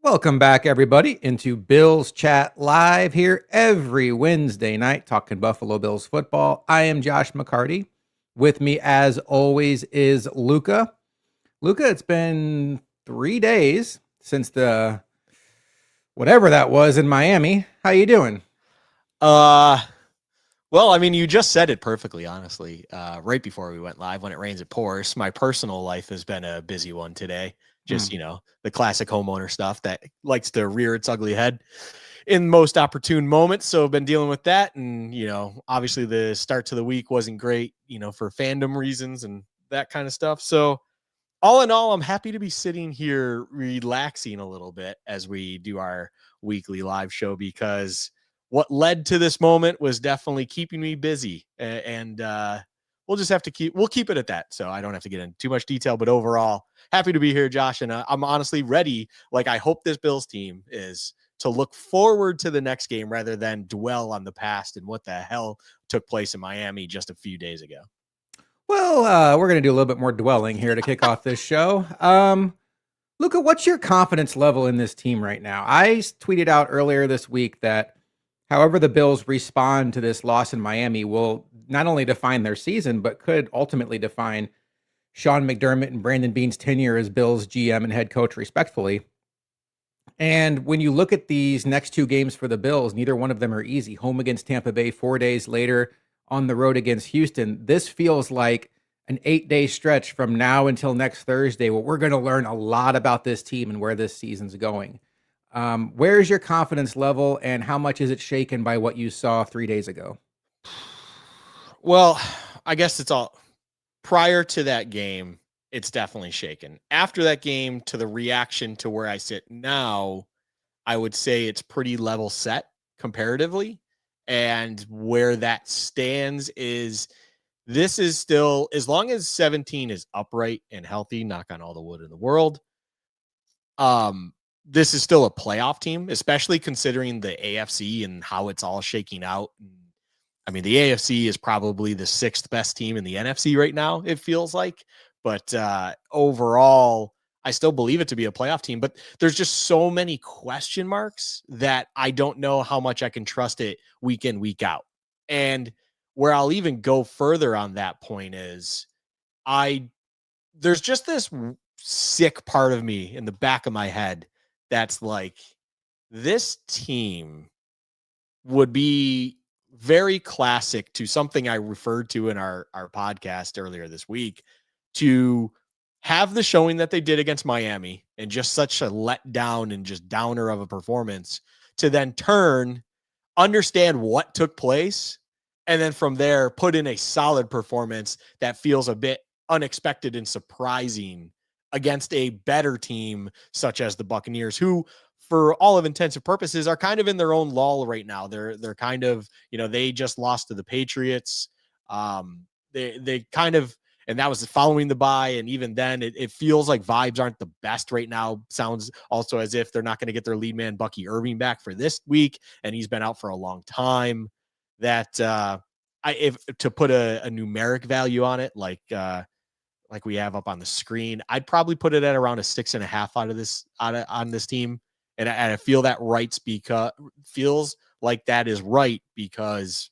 Welcome back, everybody, into Bills Chat Live here every Wednesday night, talking Buffalo Bills football. I am Josh McCarty. With me, as always, is Luka. Luka, it's been 3 days since the whatever that was in Miami. How you doing? Uh, well, I mean, you just said it perfectly, honestly. Right before we went live, when it rains, it pours. My personal life has been a busy one today. Just, Hmm. the classic homeowner stuff that likes to rear its ugly head in most opportune moments. So I've been dealing with that. And, obviously the start to the week wasn't great, for fandom reasons and that kind of stuff. So all in all, I'm happy to be sitting here relaxing a little bit as we do our weekly live show because what led to this moment was definitely keeping me busy. And we'll just have to we'll keep it at that. So I don't have to get into too much detail, but overall, happy to be here, Josh. And I'm honestly ready. Like, I hope this Bills team is to look forward to the next game rather than dwell on the past and what the hell took place in Miami just a few days ago. Well, we're going to do a little bit more dwelling here to kick off this show. Luka, what's your confidence level in this team right now? Tweeted out earlier this week that however the Bills respond to this loss in Miami will not only define their season, but could ultimately define Sean McDermott and Brandon Beane's tenure as Bills GM and head coach, respectfully. And when you look at these next two games for the Bills, neither one of them are easy. Home against Tampa Bay, 4 days later on the road against Houston. This feels like an 8-day stretch from now until next Thursday where we're going to learn a lot about this team and where this season's going. Where's your confidence level and how much is it shaken by what you saw 3 days ago? Well, I guess it's all prior to that game, it's definitely shaken. After that game, to the reaction to where I sit now, I would say it's pretty level set comparatively. And where that stands is this is still, as long as 17 is upright and healthy, knock on all the wood in the world, um, this is still a playoff team, especially considering the AFC and how it's all shaking out. I mean, the AFC is probably the sixth best team in the NFC right now, it feels like. But overall, I still believe it to be a playoff team. But there's just so many question marks that I don't know how much I can trust it week in, week out. And where I'll even go further on that point is I there's just this sick part of me in the back of my head that's like, this team would be very classic to something I referred to in our podcast earlier this week, to have the showing that they did against Miami and just such a letdown and just downer of a performance, to then turn, understand what took place, and then from there put in a solid performance that feels a bit unexpected and surprising against a better team such as the Buccaneers, who for all of intents and purposes are kind of in their own lull right now. They're kind of, they just lost to the Patriots. They kind of, and that was following the bye. And even then, it feels like vibes aren't the best right now. Sounds also as if they're not going to get their lead man Bucky Irving back for this week, and he's been out for a long time. That if to put a numeric value on it, like we have up on the screen, I'd probably put it at around a 6.5 on this team. And I feel that feels like that is right because,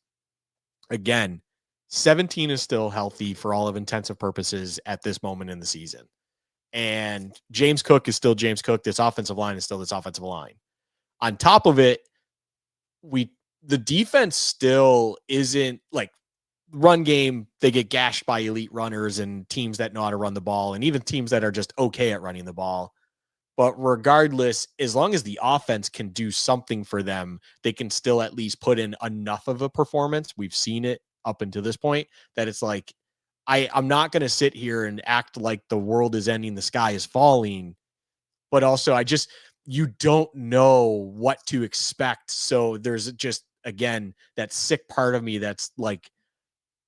again, 17 is still healthy for all of intensive purposes at this moment in the season. And James Cook is still James Cook. This offensive line is still this offensive line. On top of it, the defense still isn't like, run game. They get gashed by elite runners and teams that know how to run the ball, and even teams that are just okay at running the ball. But regardless, as long as the offense can do something for them, they can still at least put in enough of a performance. We've seen it up until this point that it's like, I'm not going to sit here and act like the world is ending, the sky is falling, but also you don't know what to expect. So there's just, again, that sick part of me that's like,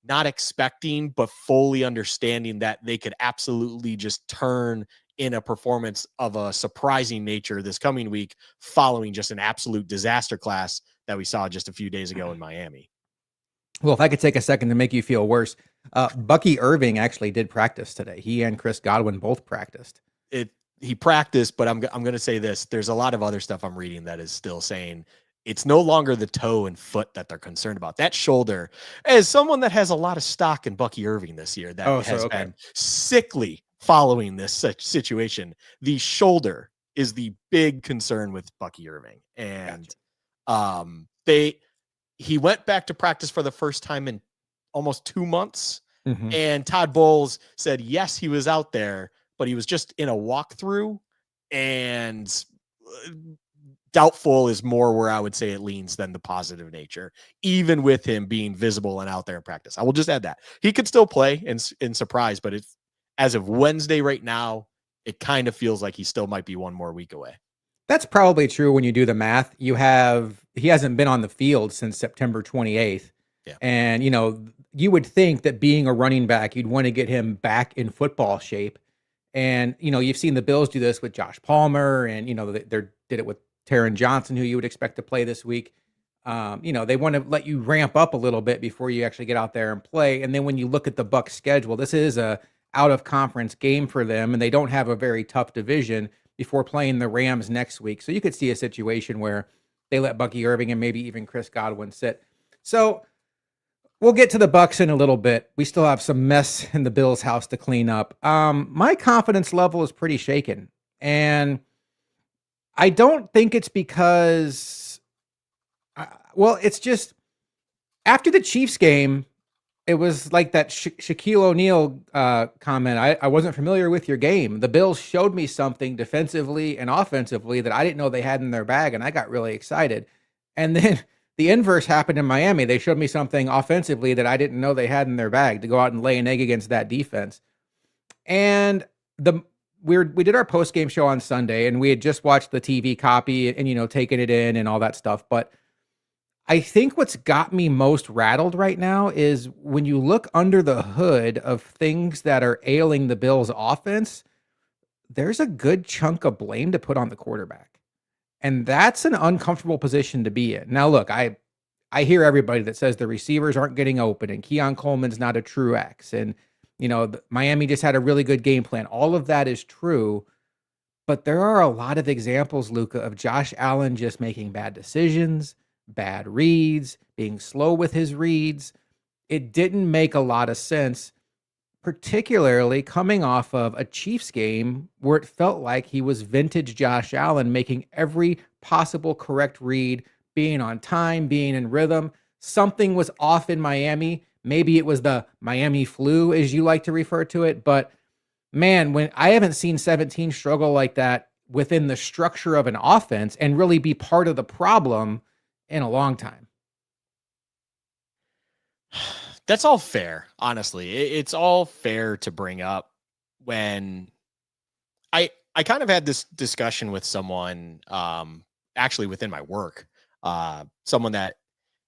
not expecting, but fully understanding that they could absolutely just turn in a performance of a surprising nature this coming week, following just an absolute disaster class that we saw just a few days ago in Miami. Well, if I could take a second to make you feel worse, Bucky Irving actually did practice today. He and Chris Godwin both practiced. It he practiced, but I'm going to say this. There's a lot of other stuff I'm reading that is still saying it's no longer the toe and foot that they're concerned about. That shoulder, as someone that has a lot of stock in Bucky Irving this year, that Oh, so has okay. been sickly following this situation, the shoulder is the big concern with Bucky Irving. And Gotcha. he went back to practice for the first time in almost 2 months. Mhm. And Todd Bowles said, yes, he was out there, but he was just in a walkthrough, and doubtful is more where I would say it leans than the positive nature, even with him being visible and out there in practice. I will just add that he could still play in surprise, but it's as of Wednesday right now, it kind of feels like he still might be one more week away. That's probably true when you do the math. He hasn't been on the field since September 28th. Yeah. And, you would think that being a running back, you'd want to get him back in football shape. And, you've seen the Bills do this with Josh Palmer and, they did it with Taron Johnson, who you would expect to play this week. They want to let you ramp up a little bit before you actually get out there and play. And then when you look at the Bucs schedule, this is a out of conference game for them, and they don't have a very tough division before playing the Rams next week. So you could see a situation where they let Bucky Irving and maybe even Chris Godwin sit. So we'll get to the Bucs in a little bit. We still have some mess in the Bills' house to clean up. My confidence level is pretty shaken, and I don't think it's because, it's just after the Chiefs game, it was like that Shaquille O'Neal comment. I wasn't familiar with your game. The Bills showed me something defensively and offensively that I didn't know they had in their bag, and I got really excited. And then the inverse happened in Miami. They showed me something offensively that I didn't know they had in their bag to go out and lay an egg against that defense. And we did our post game show on Sunday, and we had just watched the TV copy and taken it in and all that stuff, but I think what's got me most rattled right now is when you look under the hood of things that are ailing the Bills' offense, there's a good chunk of blame to put on the quarterback. And that's an uncomfortable position to be in. Now, look, I hear everybody that says the receivers aren't getting open and Keon Coleman's not a true X. And, Miami just had a really good game plan. All of that is true. But there are a lot of examples, Luka, of Josh Allen just making bad decisions, bad reads, being slow with his reads. It didn't make a lot of sense, particularly coming off of a Chiefs game where it felt like he was vintage Josh Allen, making every possible correct read, being on time, being in rhythm. Something was off in Miami. Maybe it was the Miami flu, as you like to refer to it, but man, when I haven't seen 17 struggle like that within the structure of an offense and really be part of the problem in a long time. That's all fair, honestly. It's all fair to bring up when I kind of had this discussion with someone actually within my work. Someone that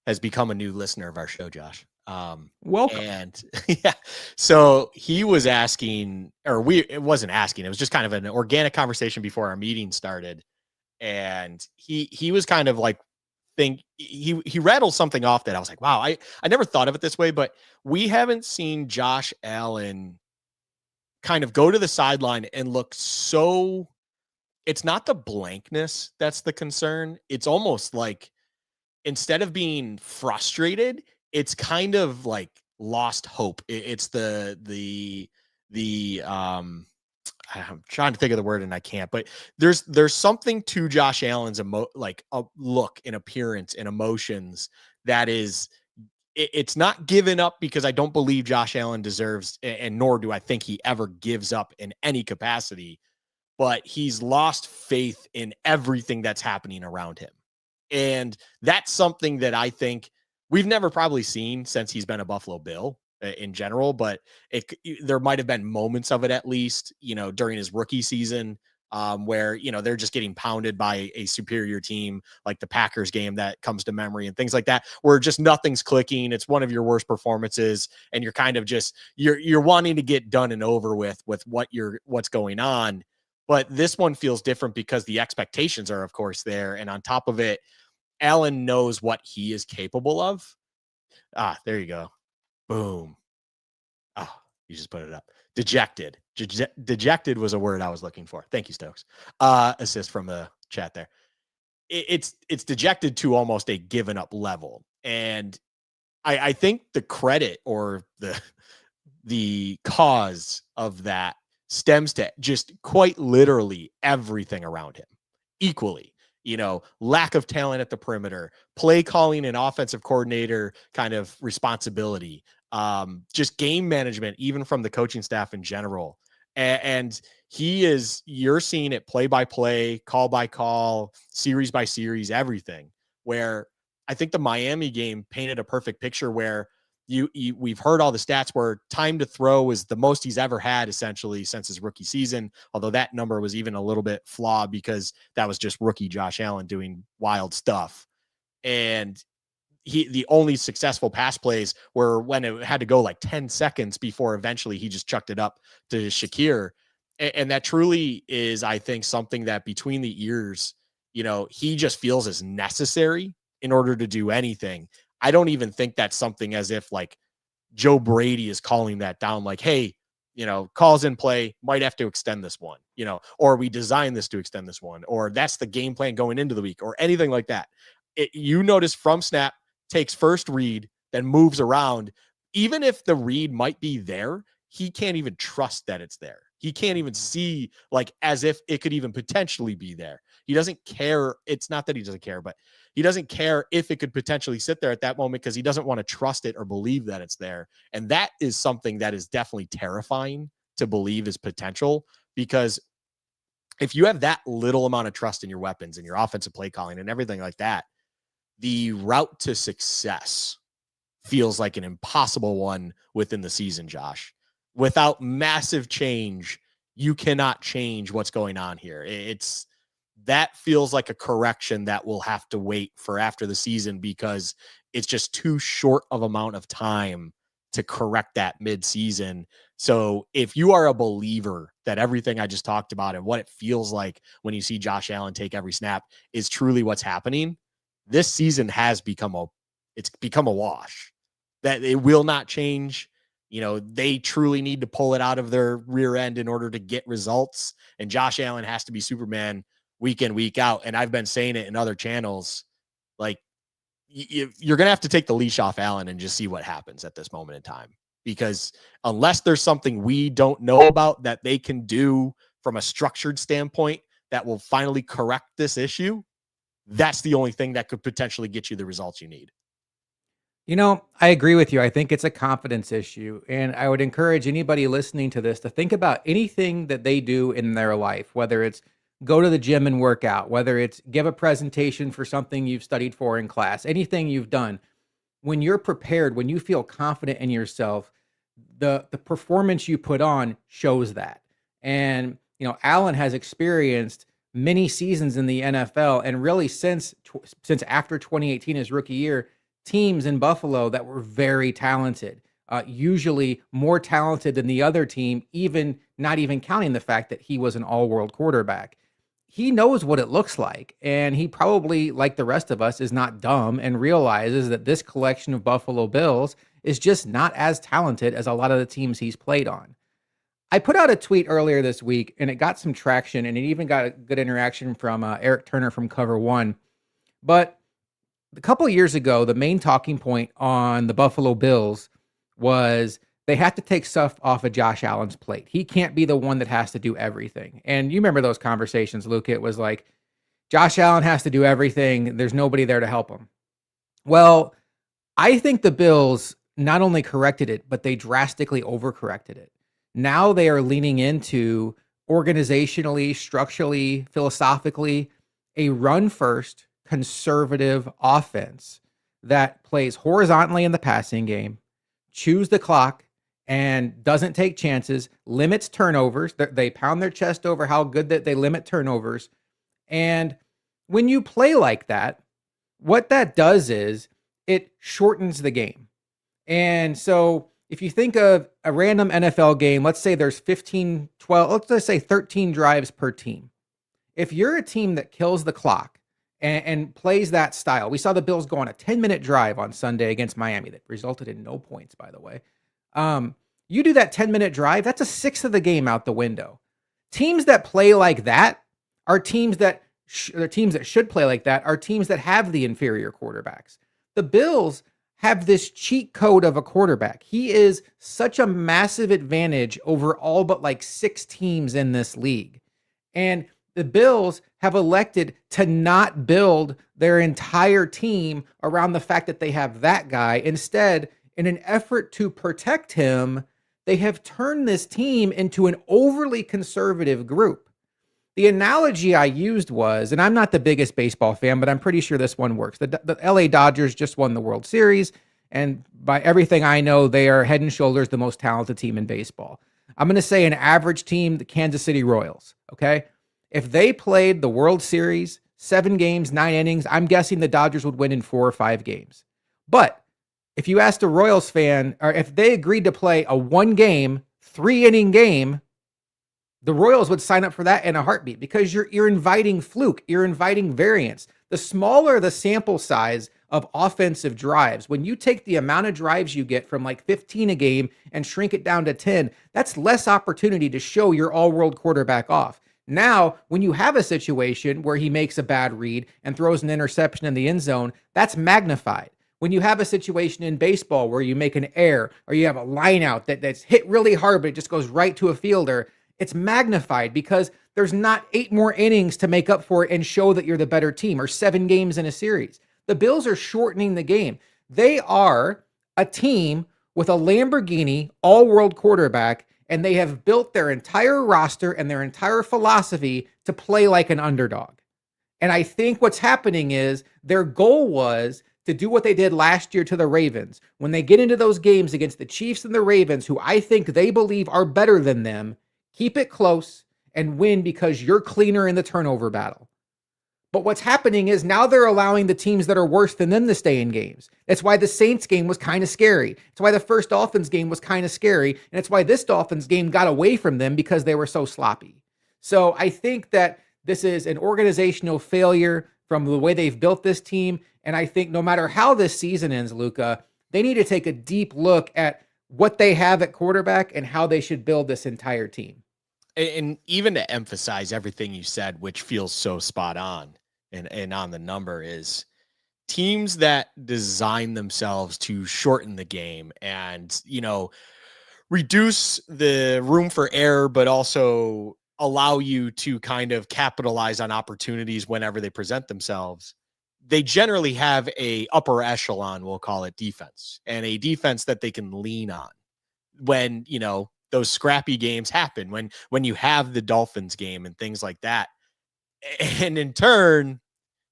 has become a new listener of our show, Josh. Welcome. And yeah, so he was asking, or it wasn't asking, it was just kind of an organic conversation before our meeting started. And he was kind of like, he rattled something off that I was like, wow, I never thought of it this way, but we haven't seen Josh Allen kind of go to the sideline and look so, it's not the blankness that's the concern. It's almost like instead of being frustrated, it's kind of like lost hope. It's the I'm trying to think of the word and I can't, but there's something to Josh Allen's like a look and appearance and emotions that is it's not given up because I don't believe Josh Allen deserves, and nor do I think he ever gives up in any capacity, but he's lost faith in everything that's happening around him. And that's something that I think we've never probably seen since he's been a Buffalo Bill in general, but there might have been moments of it at least, during his rookie season, where, they're just getting pounded by a superior team like the Packers game that comes to memory and things like that, where just nothing's clicking. It's one of your worst performances. And you're kind of just, you're wanting to get done and over with what's going on. But this one feels different because the expectations are, of course, there. And on top of it, Allen knows what he is capable of. There you go. Boom. Oh, You just put it up. Dejected. Dejected was a word I was looking for. Thank you, Stokes. Assist from the chat there. It's dejected to almost a given up level. And I think the credit or the cause of that stems to just quite literally everything around him equally. Lack of talent at the perimeter, play calling and offensive coordinator kind of responsibility, just game management, even from the coaching staff in general. And you're seeing it play by play, call by call, series by series, everything, where I think the Miami game painted a perfect picture where we've heard all the stats where time to throw is the most he's ever had essentially since his rookie season. Although that number was even a little bit flawed because that was just rookie Josh Allen doing wild stuff. And the only successful pass plays were when it had to go like 10 seconds before eventually he just chucked it up to Shakir. And that truly is, I think, something that between the ears, he just feels is necessary in order to do anything. I don't even think that's something as if like Joe Brady is calling that down, like, hey, calls in play, might have to extend this one, or we designed this to extend this one, or that's the game plan going into the week, or anything like that. You notice from snap, takes first read, then moves around. Even if the read might be there, he can't even trust that it's there. He can't even see like as if it could even potentially be there. He doesn't care. It's not that he doesn't care, but he doesn't care if it could potentially sit there at that moment because he doesn't want to trust it or believe that it's there. And that is something that is definitely terrifying to believe is potential, because if you have that little amount of trust in your weapons and your offensive play calling and everything like that, the route to success feels like an impossible one within the season, Josh. Without massive change, you cannot change what's going on here. That feels like a correction that will have to wait for after the season, because it's just too short of amount of time to correct that mid-season. So if you are a believer that everything I just talked about and what it feels like when you see Josh Allen take every snap is truly what's happening, this season has become a wash. That it will not change. They truly need to pull it out of their rear end in order to get results. And Josh Allen has to be Superman week in, week out. And I've been saying it in other channels, like you're going to have to take the leash off Allen and just see what happens at this moment in time, because unless there's something we don't know about that they can do from a structured standpoint that will finally correct this issue, that's the only thing that could potentially get you the results you need. I agree with you. I think it's a confidence issue. And I would encourage anybody listening to this to think about anything that they do in their life, whether it's go to the gym and work out, whether it's give a presentation for something you've studied for in class, anything you've done. When you're prepared, when you feel confident in yourself, the performance you put on shows that. And, Allen has experienced many seasons in the NFL, and really since after 2018, his rookie year, teams in Buffalo that were very talented, usually more talented than the other team, even not even counting the fact that he was an all-world quarterback. He knows what it looks like, and he probably, like the rest of us, is not dumb and realizes that this collection of Buffalo Bills is just not as talented as a lot of the teams he's played on. I put out a tweet earlier this week, and it got some traction, and it even got a good interaction from Eric Turner from Cover One. But a couple of years ago, the main talking point on the Buffalo Bills was they have to take stuff off of Josh Allen's plate. He can't be the one that has to do everything. And you remember those conversations, Luke. It was like, Josh Allen has to do everything. There's nobody there to help him. Well, I think the Bills not only corrected it, but they drastically overcorrected it. Now they are leaning into organizationally, structurally, philosophically, a run-first, conservative offense that plays horizontally in the passing game, chews the clock, and doesn't take chances, limits turnovers. They pound their chest over how good that they limit turnovers. And when you play like that, what that does is it shortens the game. And so if you think of a random NFL game, let's say there's 15, 12, let's just say 13 drives per team. If you're a team that kills the clock and plays that style, we saw the Bills go on a 10-minute drive on Sunday against Miami that resulted in no points, by the way. You do that 10-minute drive, that's a sixth of the game out the window. Teams that play like that are teams that should play like that are teams that have the inferior quarterbacks. The Bills have this cheat code of a quarterback. He is such a massive advantage over all but like 6 teams in this league. And the Bills have elected to not build their entire team around the fact that they have that guy. Instead, in an effort to protect him, they have turned this team into an overly conservative group. The analogy I used was, and I'm not the biggest baseball fan, but I'm pretty sure this one works. The LA Dodgers just won the World Series, and by everything I know, they are head and shoulders the most talented team in baseball. I'm going to say an average team, the Kansas City Royals, okay? If they played the World Series, 7 games, 9 innings, I'm guessing the Dodgers would win in 4 or 5 games. But if you asked a Royals fan, or if they agreed to play a 1-game, 3-inning game, the Royals would sign up for that in a heartbeat because you're inviting fluke, you're inviting variance. The smaller the sample size of offensive drives, when you take the amount of drives you get from like 15 a game and shrink it down to 10, that's less opportunity to show your all-world quarterback off. Now, when you have a situation where he makes a bad read and throws an interception in the end zone, that's magnified. When you have a situation in baseball where you make an error or you have a line out that's hit really hard, but it just goes right to a fielder, it's magnified because there's not 8 more innings to make up for it and show that you're the better team, or 7 games in a series. The Bills are shortening the game. They are a team with a Lamborghini all-world quarterback, and they have built their entire roster and their entire philosophy to play like an underdog. And I think what's happening is their goal was to do what they did last year to the Ravens. When they get into those games against the Chiefs and the Ravens, who I think they believe are better than them, keep it close and win because you're cleaner in the turnover battle. But what's happening is now they're allowing the teams that are worse than them to stay in games. That's why the Saints game was kind of scary. It's why the first Dolphins game was kind of scary. And it's why this Dolphins game got away from them because they were so sloppy. So I think that this is an organizational failure from the way they've built this team. And I think no matter how this season ends, Luka, they need to take a deep look at what they have at quarterback and how they should build this entire team. And even to emphasize everything you said, which feels so spot on and on the number, is teams that design themselves to shorten the game and, reduce the room for error, but also allow you to kind of capitalize on opportunities whenever they present themselves. They generally have a upper echelon, we'll call it, defense, and a defense that they can lean on when, those scrappy games happen, when you have the Dolphins game and things like that. And in turn,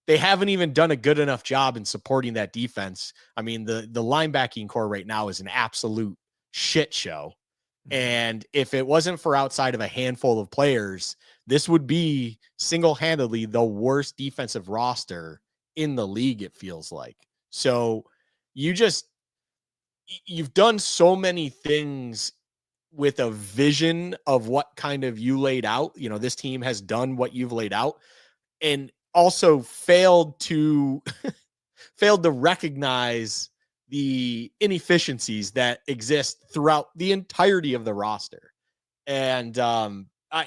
they haven't even done a good enough job in supporting that defense. I mean, the linebacking core right now is an absolute shit show. And if it wasn't for outside of a handful of players, this would be single-handedly the worst defensive roster in the league, it feels like. So you've done so many things with a vision of what kind of you laid out. This team has done what you've laid out, and also failed to recognize the inefficiencies that exist throughout the entirety of the roster. And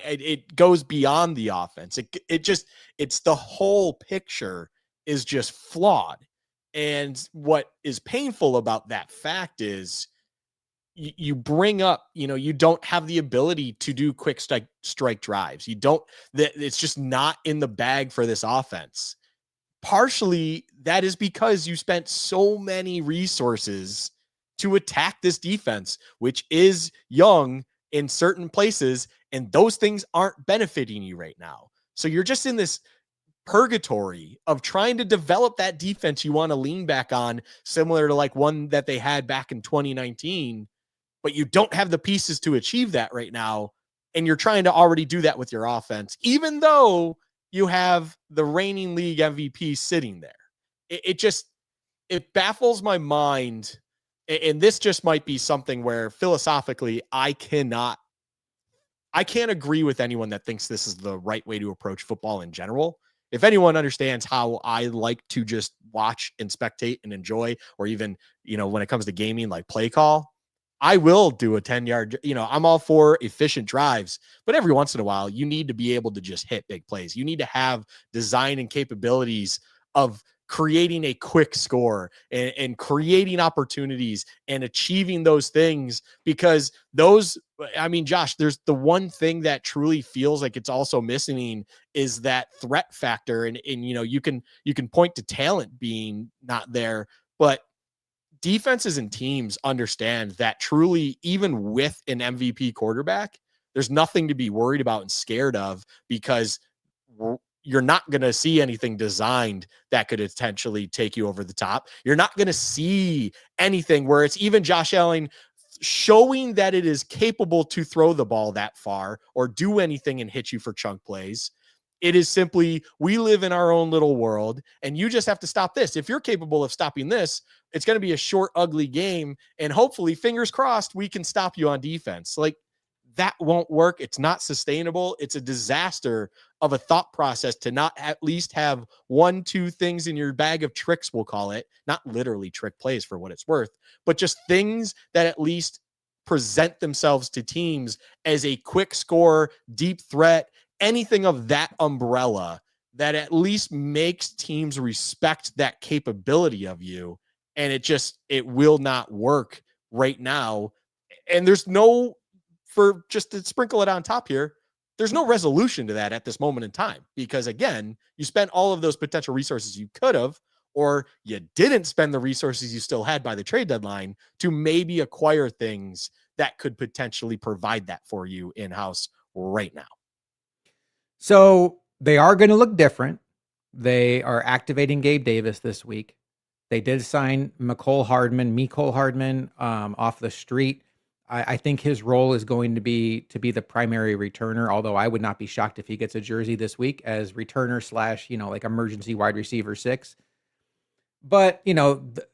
it goes beyond the offense. It's the whole picture is just flawed. And what is painful about that fact is you bring up, you don't have the ability to do quick strike drives. It's just not in the bag for this offense. Partially, that is because you spent so many resources to attack this defense, which is young in certain places, and those things aren't benefiting you right now. So you're just in this purgatory of trying to develop that defense you want to lean back on, similar to like one that they had back in 2019, but you don't have the pieces to achieve that right now. And you're trying to already do that with your offense, even though you have the reigning league MVP sitting there. It baffles my mind. And this just might be something where philosophically, I can't agree with anyone that thinks this is the right way to approach football in general. If anyone understands how I like to just watch and spectate and enjoy, or even, when it comes to gaming, like play call, I will do a 10-yard, I'm all for efficient drives, but every once in a while, you need to be able to just hit big plays. You need to have design and capabilities of creating a quick score and creating opportunities and achieving those things, because Josh, there's the one thing that truly feels like it's also missing is that threat factor. And you can point to talent being not there, but defenses and teams understand that truly, even with an MVP quarterback, there's nothing to be worried about and scared of, because you're not going to see anything designed that could potentially take you over the top. You're not going to see anything where it's even Josh Allen showing that it is capable to throw the ball that far or do anything and hit you for chunk plays. It is simply, we live in our own little world, and you just have to stop this. If you're capable of stopping this, it's going to be a short, ugly game. And hopefully, fingers crossed, we can stop you on defense. Like, that won't work. It's not sustainable. It's a disaster of a thought process to not at least have 1-2 things in your bag of tricks, we'll call it, not literally trick plays for what it's worth, but just things that at least present themselves to teams as a quick score, deep threat, anything of that umbrella that at least makes teams respect that capability of you. And it will not work right now. And there's no, for just to sprinkle it on top here, there's no resolution to that at this moment in time, because again, you spent all of those potential resources you could have, or you didn't spend the resources you still had by the trade deadline to maybe acquire things that could potentially provide that for you in-house right now. So they are going to look different. They are activating Gabe Davis this week. They did sign Mecole Hardman off the street. I think his role is going to be the primary returner, although I would not be shocked if he gets a jersey this week as returner / like emergency wide receiver 6. But,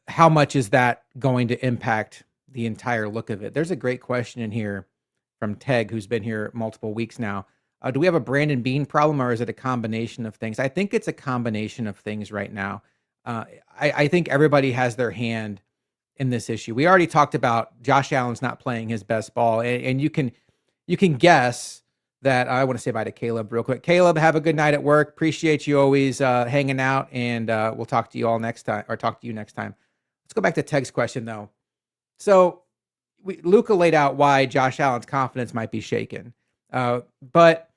how much is that going to impact the entire look of it? There's a great question in here from Teg, who's been here multiple weeks now. Do we have a Brandon Beane problem, or is it a combination of things? I think it's a combination of things right now. I think everybody has their hand in this issue. We already talked about Josh Allen's not playing his best ball, and you can guess that. I want to say bye to Caleb real quick. Caleb, have a good night at work. Appreciate you always hanging out, and we'll talk to you all next time, or talk to you next time. Let's go back to Teg's question though. So Luka laid out why Josh Allen's confidence might be shaken, but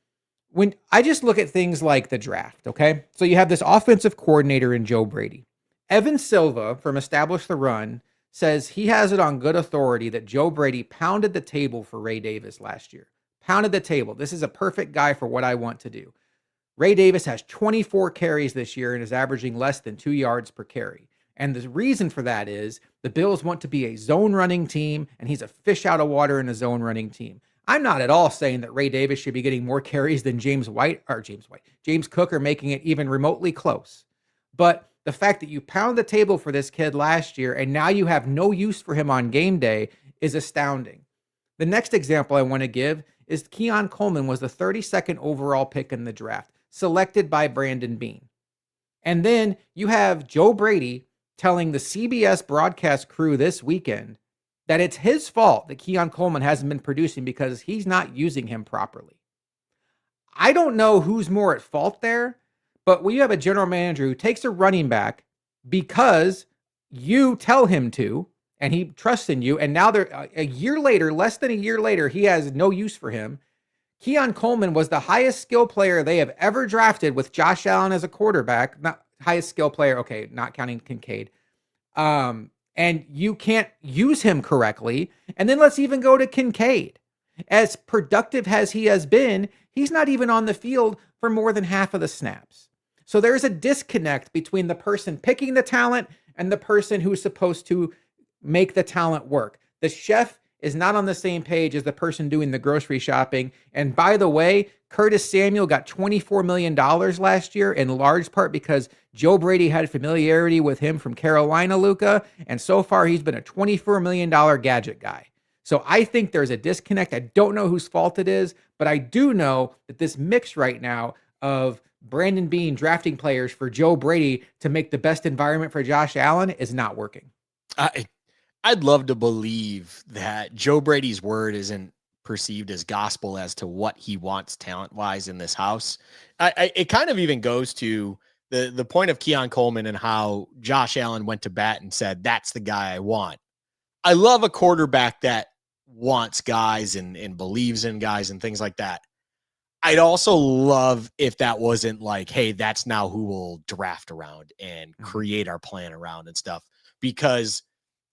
when I just look at things like the draft, okay? So you have this offensive coordinator in Joe Brady. Evan Silva from Establish the Run says he has it on good authority that Joe Brady pounded the table for Ray Davis last year. Pounded the table. This is a perfect guy for what I want to do. Ray Davis has 24 carries this year and is averaging less than 2 yards per carry. And the reason for that is the Bills want to be a zone running team, and he's a fish out of water in a zone running team. I'm not at all saying that Ray Davis should be getting more carries than James Cook, or making it even remotely close. But the fact that you pound the table for this kid last year and now you have no use for him on game day is astounding. The next example I want to give is Keon Coleman was the 32nd overall pick in the draft, selected by Brandon Beane. And then you have Joe Brady telling the CBS broadcast crew this weekend that it's his fault that Keon Coleman hasn't been producing because he's not using him properly. I don't know who's more at fault there, but when you have a general manager who takes a running back because you tell him to, and he trusts in you, and now they're a year later, less than a year later, he has no use for him. Keon Coleman was the highest skill player they have ever drafted with Josh Allen as a quarterback. Not highest skill player, okay, not counting Kincaid. And you can't use him correctly. And then let's even go to Kincaid. As productive as he has been, he's not even on the field for more than half of the snaps. So there's a disconnect between the person picking the talent and the person who's supposed to make the talent work. The chef is not on the same page as the person doing the grocery shopping. And by the way, Curtis Samuel got $24 million last year, in large part because Joe Brady had familiarity with him from Carolina, Luka. And so far, he's been a $24 million gadget guy. So I think there's a disconnect. I don't know whose fault it is, but I do know that this mix right now of Brandon Beane drafting players for Joe Brady to make the best environment for Josh Allen is not working. I'd love to believe that Joe Brady's word isn't perceived as gospel as to what he wants talent-wise in this house. It kind of even goes to the point of Keon Coleman and how Josh Allen went to bat and said, "That's the guy I want." I love a quarterback that wants guys and believes in guys and things like that. I'd also love if that wasn't like, hey, that's now who we'll draft around and create our plan around and stuff, because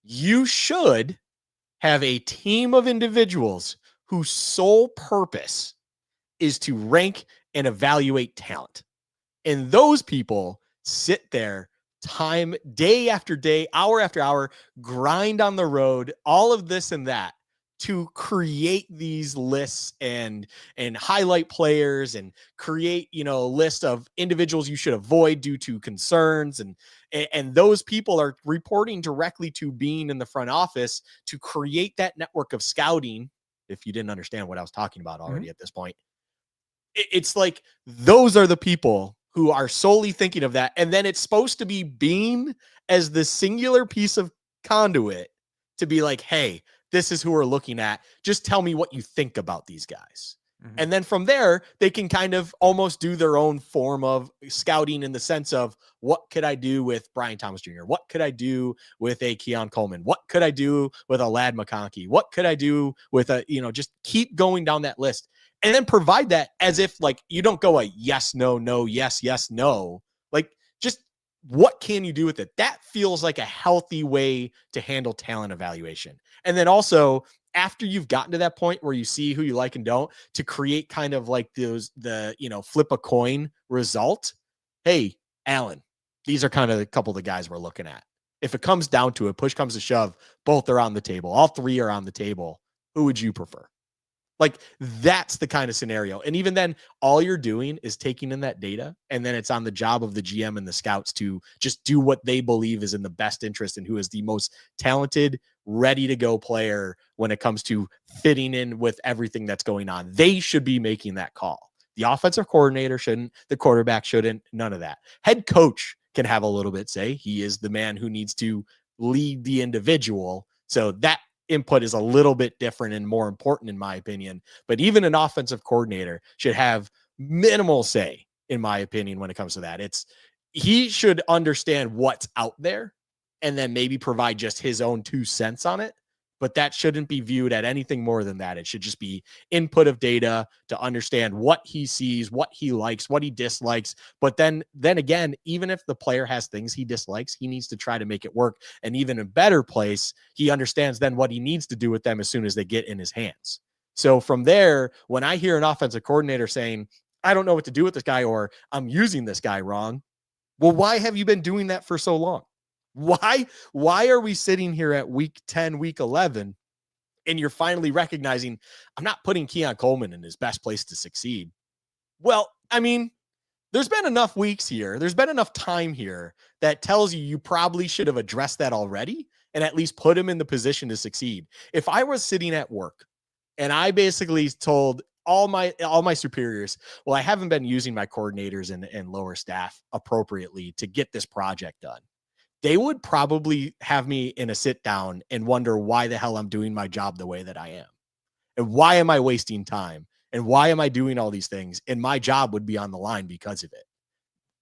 you should have a team of individuals whose sole purpose is to rank and evaluate talent. And those people sit there time, day after day, hour after hour, grind on the road, all of this and that to create these lists and highlight players and create, a list of individuals you should avoid due to concerns. And those people are reporting directly to being in the front office to create that network of scouting. If you didn't understand what I was talking about already at this point, it's like those are the people who are solely thinking of that. And then it's supposed to be Bean as the singular piece of conduit to be like, hey, this is who we're looking at. Just tell me what you think about these guys. And then from there, they can kind of almost do their own form of scouting in the sense of, what could I do with Brian Thomas Jr.? What could I do with a Keon Coleman? What could I do with a Ladd McConkey? What could I do with just keep going down that list. And then provide that as if like you don't go a yes, no, no, yes, yes, no. Like just what can you do with it? That feels like a healthy way to handle talent evaluation. And then also after you've gotten to that point where you see who you like and don't, to create kind of like the flip a coin result. Hey, Allen, these are kind of a couple of the guys we're looking at. If it comes down to it, push comes to shove, both are on the table. All three are on the table. Who would you prefer? Like that's the kind of scenario. And even then, all you're doing is taking in that data. And then it's on the job of the GM and the scouts to just do what they believe is in the best interest and who is the most talented, ready to go player when it comes to fitting in with everything that's going on. They should be making that call. The offensive coordinator shouldn't, the quarterback shouldn't, none of that. Head coach can have a little bit say. He is the man who needs to lead the individual. So that input is a little bit different and more important in my opinion, but even an offensive coordinator should have minimal say in my opinion when it comes to that. He should understand what's out there and then maybe provide just his own 2 cents on it, but that shouldn't be viewed at anything more than that. It should just be input of data to understand what he sees, what he likes, what he dislikes. But then again, even if the player has things he dislikes, he needs to try to make it work. And even in a better place, he understands then what he needs to do with them as soon as they get in his hands. So from there, when I hear an offensive coordinator saying, I don't know what to do with this guy, or I'm using this guy wrong. Well, why have you been doing that for so long? Why are we sitting here at week 10, week 11, and you're finally recognizing I'm not putting Keon Coleman in his best place to succeed? Well, I mean, there's been enough weeks here. There's been enough time here that tells you probably should have addressed that already and at least put him in the position to succeed. If I was sitting at work and I basically told all my superiors, well, I haven't been using my coordinators and lower staff appropriately to get this project done, they would probably have me in a sit down and wonder why the hell I'm doing my job the way that I am. And why am I wasting time? And why am I doing all these things? And my job would be on the line because of it.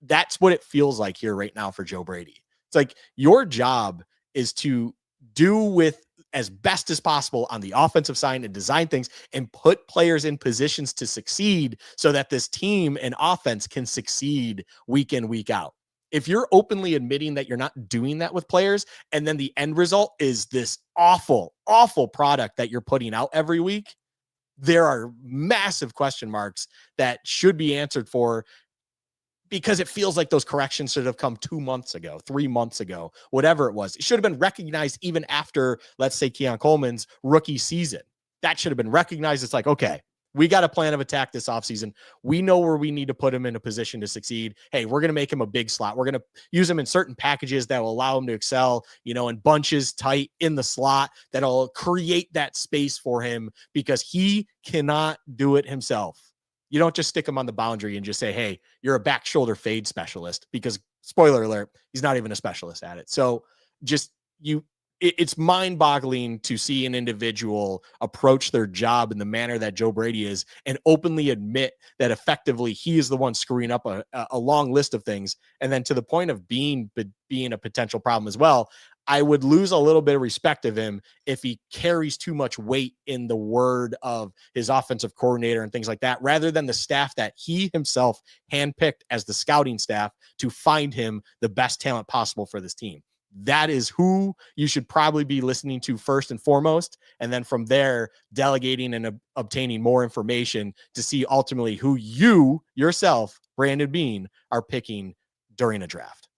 That's what it feels like here right now for Joe Brady. It's like your job is to do with as best as possible on the offensive side and design things and put players in positions to succeed so that this team and offense can succeed week in, week out. If you're openly admitting that you're not doing that with players, and then the end result is this awful, awful product that you're putting out every week, there are massive question marks that should be answered for, because it feels like those corrections should have come 2 months ago, 3 months ago, whatever it was. It should have been recognized even after, let's say, Keon Coleman's rookie season. That should have been recognized. It's like, okay, we got a plan of attack this offseason. We know where we need to put him in a position to succeed. Hey, we're going to make him a big slot. We're going to use him in certain packages that will allow him to excel, in bunches tight in the slot that'll create that space for him, because he cannot do it himself. You don't just stick him on the boundary and just say, hey, you're a back shoulder fade specialist, because spoiler alert, he's not even a specialist at it. So just you it's mind-boggling to see an individual approach their job in the manner that Joe Brady is and openly admit that effectively he is the one screwing up a long list of things, and then to the point of being a potential problem as well. I would lose a little bit of respect of him if he carries too much weight in the word of his offensive coordinator and things like that, rather than the staff that he himself handpicked as the scouting staff to find him the best talent possible for this team. That is who you should probably be listening to first and foremost. And then from there, delegating and obtaining more information to see ultimately who you yourself, Brandon Beane, are picking during a draft.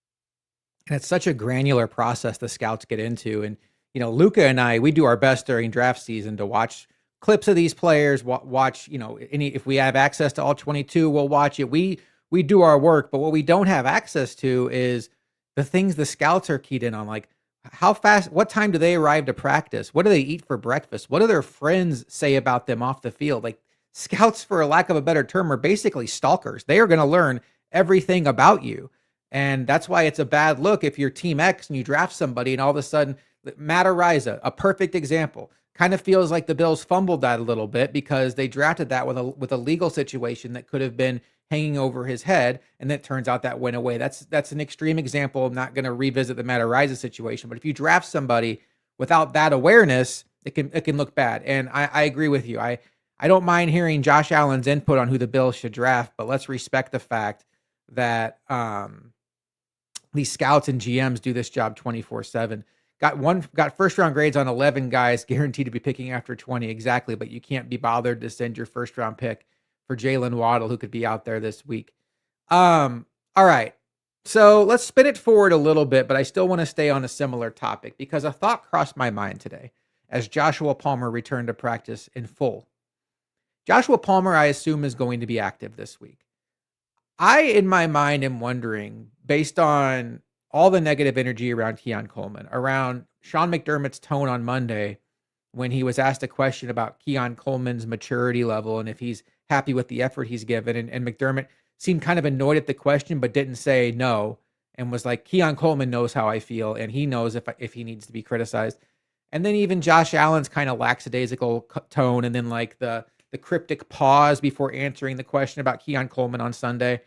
And it's such a granular process the scouts get into. And, Luka and I, we do our best during draft season to watch clips of these players, watch, if we have access to all 22, we'll watch it. We do our work, but what we don't have access to is the things the scouts are keyed in on, like how fast, what time do they arrive to practice? What do they eat for breakfast? What do their friends say about them off the field? Like scouts, for a lack of a better term, are basically stalkers. They are going to learn everything about you. And that's why it's a bad look if you're Team X and you draft somebody and all of a sudden, Matt Ariza, a perfect example, kind of feels like the Bills fumbled that a little bit because they drafted that with a legal situation that could have been hanging over his head, and it turns out that went away. That's an extreme example. I'm not going to revisit the Matt Ariza situation, but if you draft somebody without that awareness, it can look bad. And I agree with you. I don't mind hearing Josh Allen's input on who the Bills should draft, but let's respect the fact that these scouts and GMs do this job 24/7. Got first round grades on 11 guys guaranteed to be picking after 20 exactly, but you can't be bothered to send your first round pick for Jalen Waddle, who could be out there this week. All right. So let's spin it forward a little bit, but I still want to stay on a similar topic because a thought crossed my mind today as Joshua Palmer returned to practice in full. Joshua Palmer, I assume, is going to be active this week. I, in my mind, am wondering, based on all the negative energy around Keon Coleman, around Sean McDermott's tone on Monday when he was asked a question about Keon Coleman's maturity level and if he's happy with the effort he's given. And McDermott seemed kind of annoyed at the question, but didn't say no and was like, Keon Coleman knows how I feel and he knows if he needs to be criticized. And then even Josh Allen's kind of lackadaisical tone and then like the cryptic pause before answering the question about Keon Coleman on Sunday.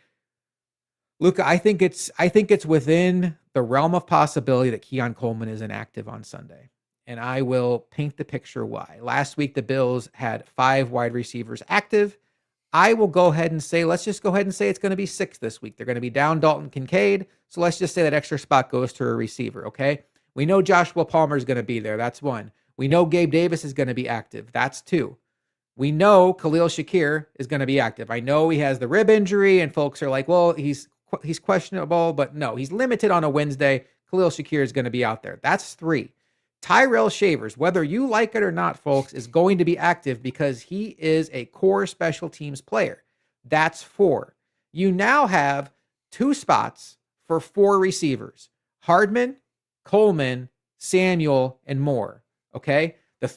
Luka, I think it's within the realm of possibility that Keon Coleman is inactive on Sunday. And I will paint the picture why. Last week, the Bills had 5 wide receivers active. I will go ahead and say, let's just go ahead and say it's going to be 6 this week. They're going to be down Dalton Kincaid. So let's just say that extra spot goes to a receiver, okay? We know Joshua Palmer is going to be there. That's 1. We know Gabe Davis is going to be active. That's 2. We know Khalil Shakir is going to be active. I know he has the rib injury, and folks are like, well, he's questionable, but no, he's limited on a Wednesday. Khalil Shakir is going to be out there. That's 3. Tyrell Shavers, whether you like it or not, folks, is going to be active because he is a core special teams player. That's 4. You now have 2 spots for 4 receivers: Hardman, Coleman, Samuel, and Moore. Okay? The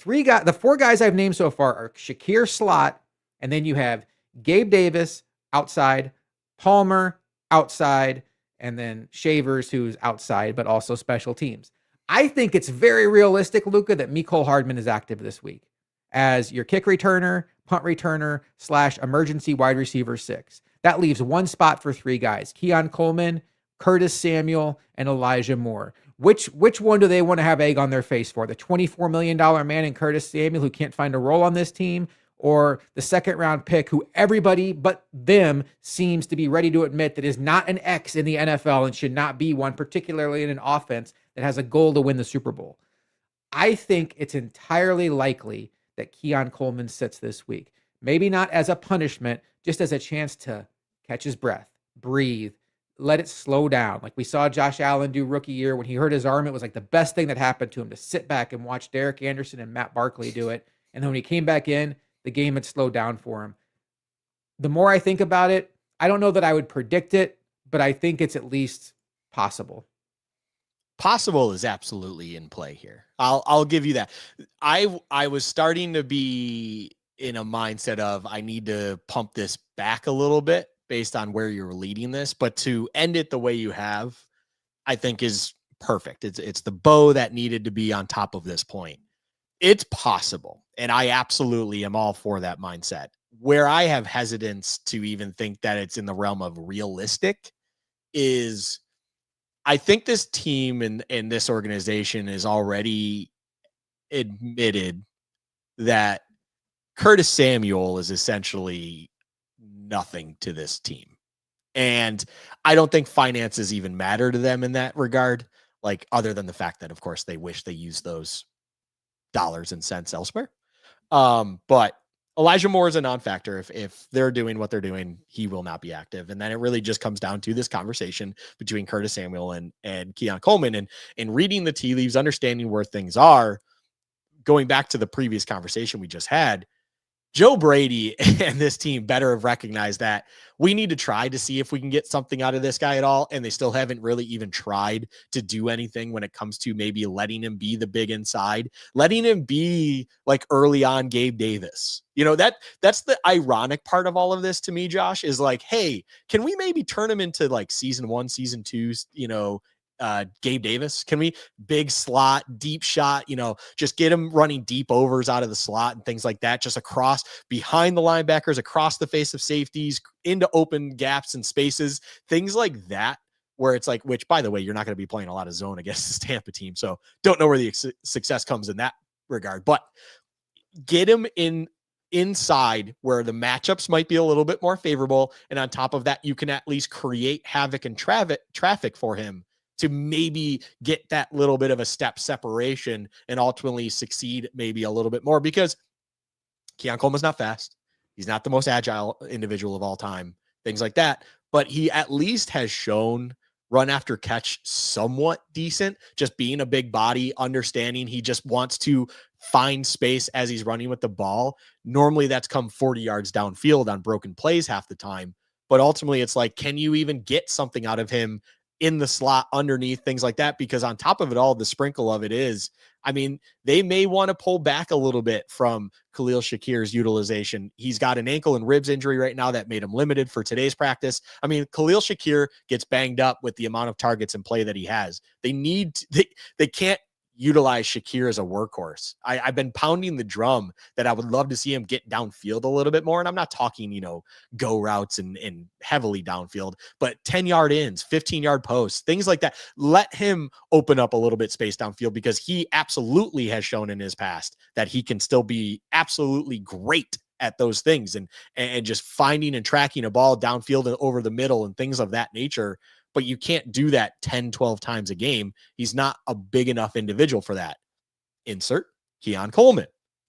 4 guys I've named so far are Shakir slot, and then you have Gabe Davis outside, Palmer outside, and then Shavers, who's outside, but also special teams. I think it's very realistic, Luka, that Mecole Hardman is active this week as your kick returner, punt returner / emergency wide receiver 6. That leaves 1 spot for 3 guys: Keon Coleman, Curtis Samuel, and Elijah Moore. Which one do they want to have egg on their face for? The $24 million man in Curtis Samuel who can't find a role on this team, or the second round pick who everybody but them seems to be ready to admit that is not an X in the NFL and should not be one, particularly in an offense that has a goal to win the Super Bowl? I think it's entirely likely that Keon Coleman sits this week. Maybe not as a punishment, just as a chance to catch his breath, breathe, let it slow down. Like we saw Josh Allen do rookie year when he hurt his arm. It was like the best thing that happened to him to sit back and watch Derek Anderson and Matt Barkley do it. And then when he came back in, the game had slowed down for him. The more I think about it, I don't know that I would predict it, but I think it's at least possible. Possible is absolutely in play here. I'll give you that. I was starting to be in a mindset of I need to pump this back a little bit based on where you're leading this, but to end it the way you have, I think is perfect. It's the bow that needed to be on top of this point. It's possible, and I absolutely am all for that mindset. Where I have hesitance to even think that it's in the realm of realistic is I think this team and this organization is already admitted that Curtis Samuel is essentially nothing to this team. And I don't think finances even matter to them in that regard, like other than the fact that, of course, they wish they used those dollars and cents elsewhere. But Elijah Moore is a non-factor. If they're doing what they're doing, he will not be active. And then it really just comes down to this conversation between Curtis Samuel and Keon Coleman and reading the tea leaves, understanding where things are. Going back to the previous conversation we just had, Joe Brady and this team better have recognized that we need to try to see if we can get something out of this guy at all. And they still haven't really even tried to do anything when it comes to maybe letting him be the big inside, letting him be like early on Gabe Davis. That's the ironic part of all of this to me, Josh, is like, hey, can we maybe turn him into like season 1, season 2, Gabe Davis? Can we big slot, deep shot, just get him running deep overs out of the slot and things like that, just across behind the linebackers, across the face of safeties, into open gaps and spaces, things like that, where it's like, which by the way, you're not going to be playing a lot of zone against this Tampa team. So don't know where the success comes in that regard, but get him inside where the matchups might be a little bit more favorable. And on top of that, you can at least create havoc and traffic for him to maybe get that little bit of a step separation and ultimately succeed maybe a little bit more, because Keon Coleman's not fast. He's not the most agile individual of all time, things like that. But he at least has shown run after catch somewhat decent, just being a big body, understanding he just wants to find space as he's running with the ball. Normally that's come 40 yards downfield on broken plays half the time. But ultimately it's like, can you even get something out of him in the slot underneath, things like that? Because on top of it all, the sprinkle of it is, I mean, they may want to pull back a little bit from Khalil Shakir's utilization. He's got an ankle and ribs injury right now that made him limited for today's practice. I mean, Khalil Shakir gets banged up with the amount of targets and play that he has. They can't utilize Shakir as a workhorse. I've been pounding the drum that I would love to see him get downfield a little bit more. And I'm not talking, go routes and heavily downfield, but 10-yard ins, 15-yard posts, things like that. Let him open up a little bit space downfield, because he absolutely has shown in his past that he can still be absolutely great at those things and just finding and tracking a ball downfield and over the middle and things of that nature. But you can't do that 10, 12 times a game. He's not a big enough individual for that. Insert Keon Coleman.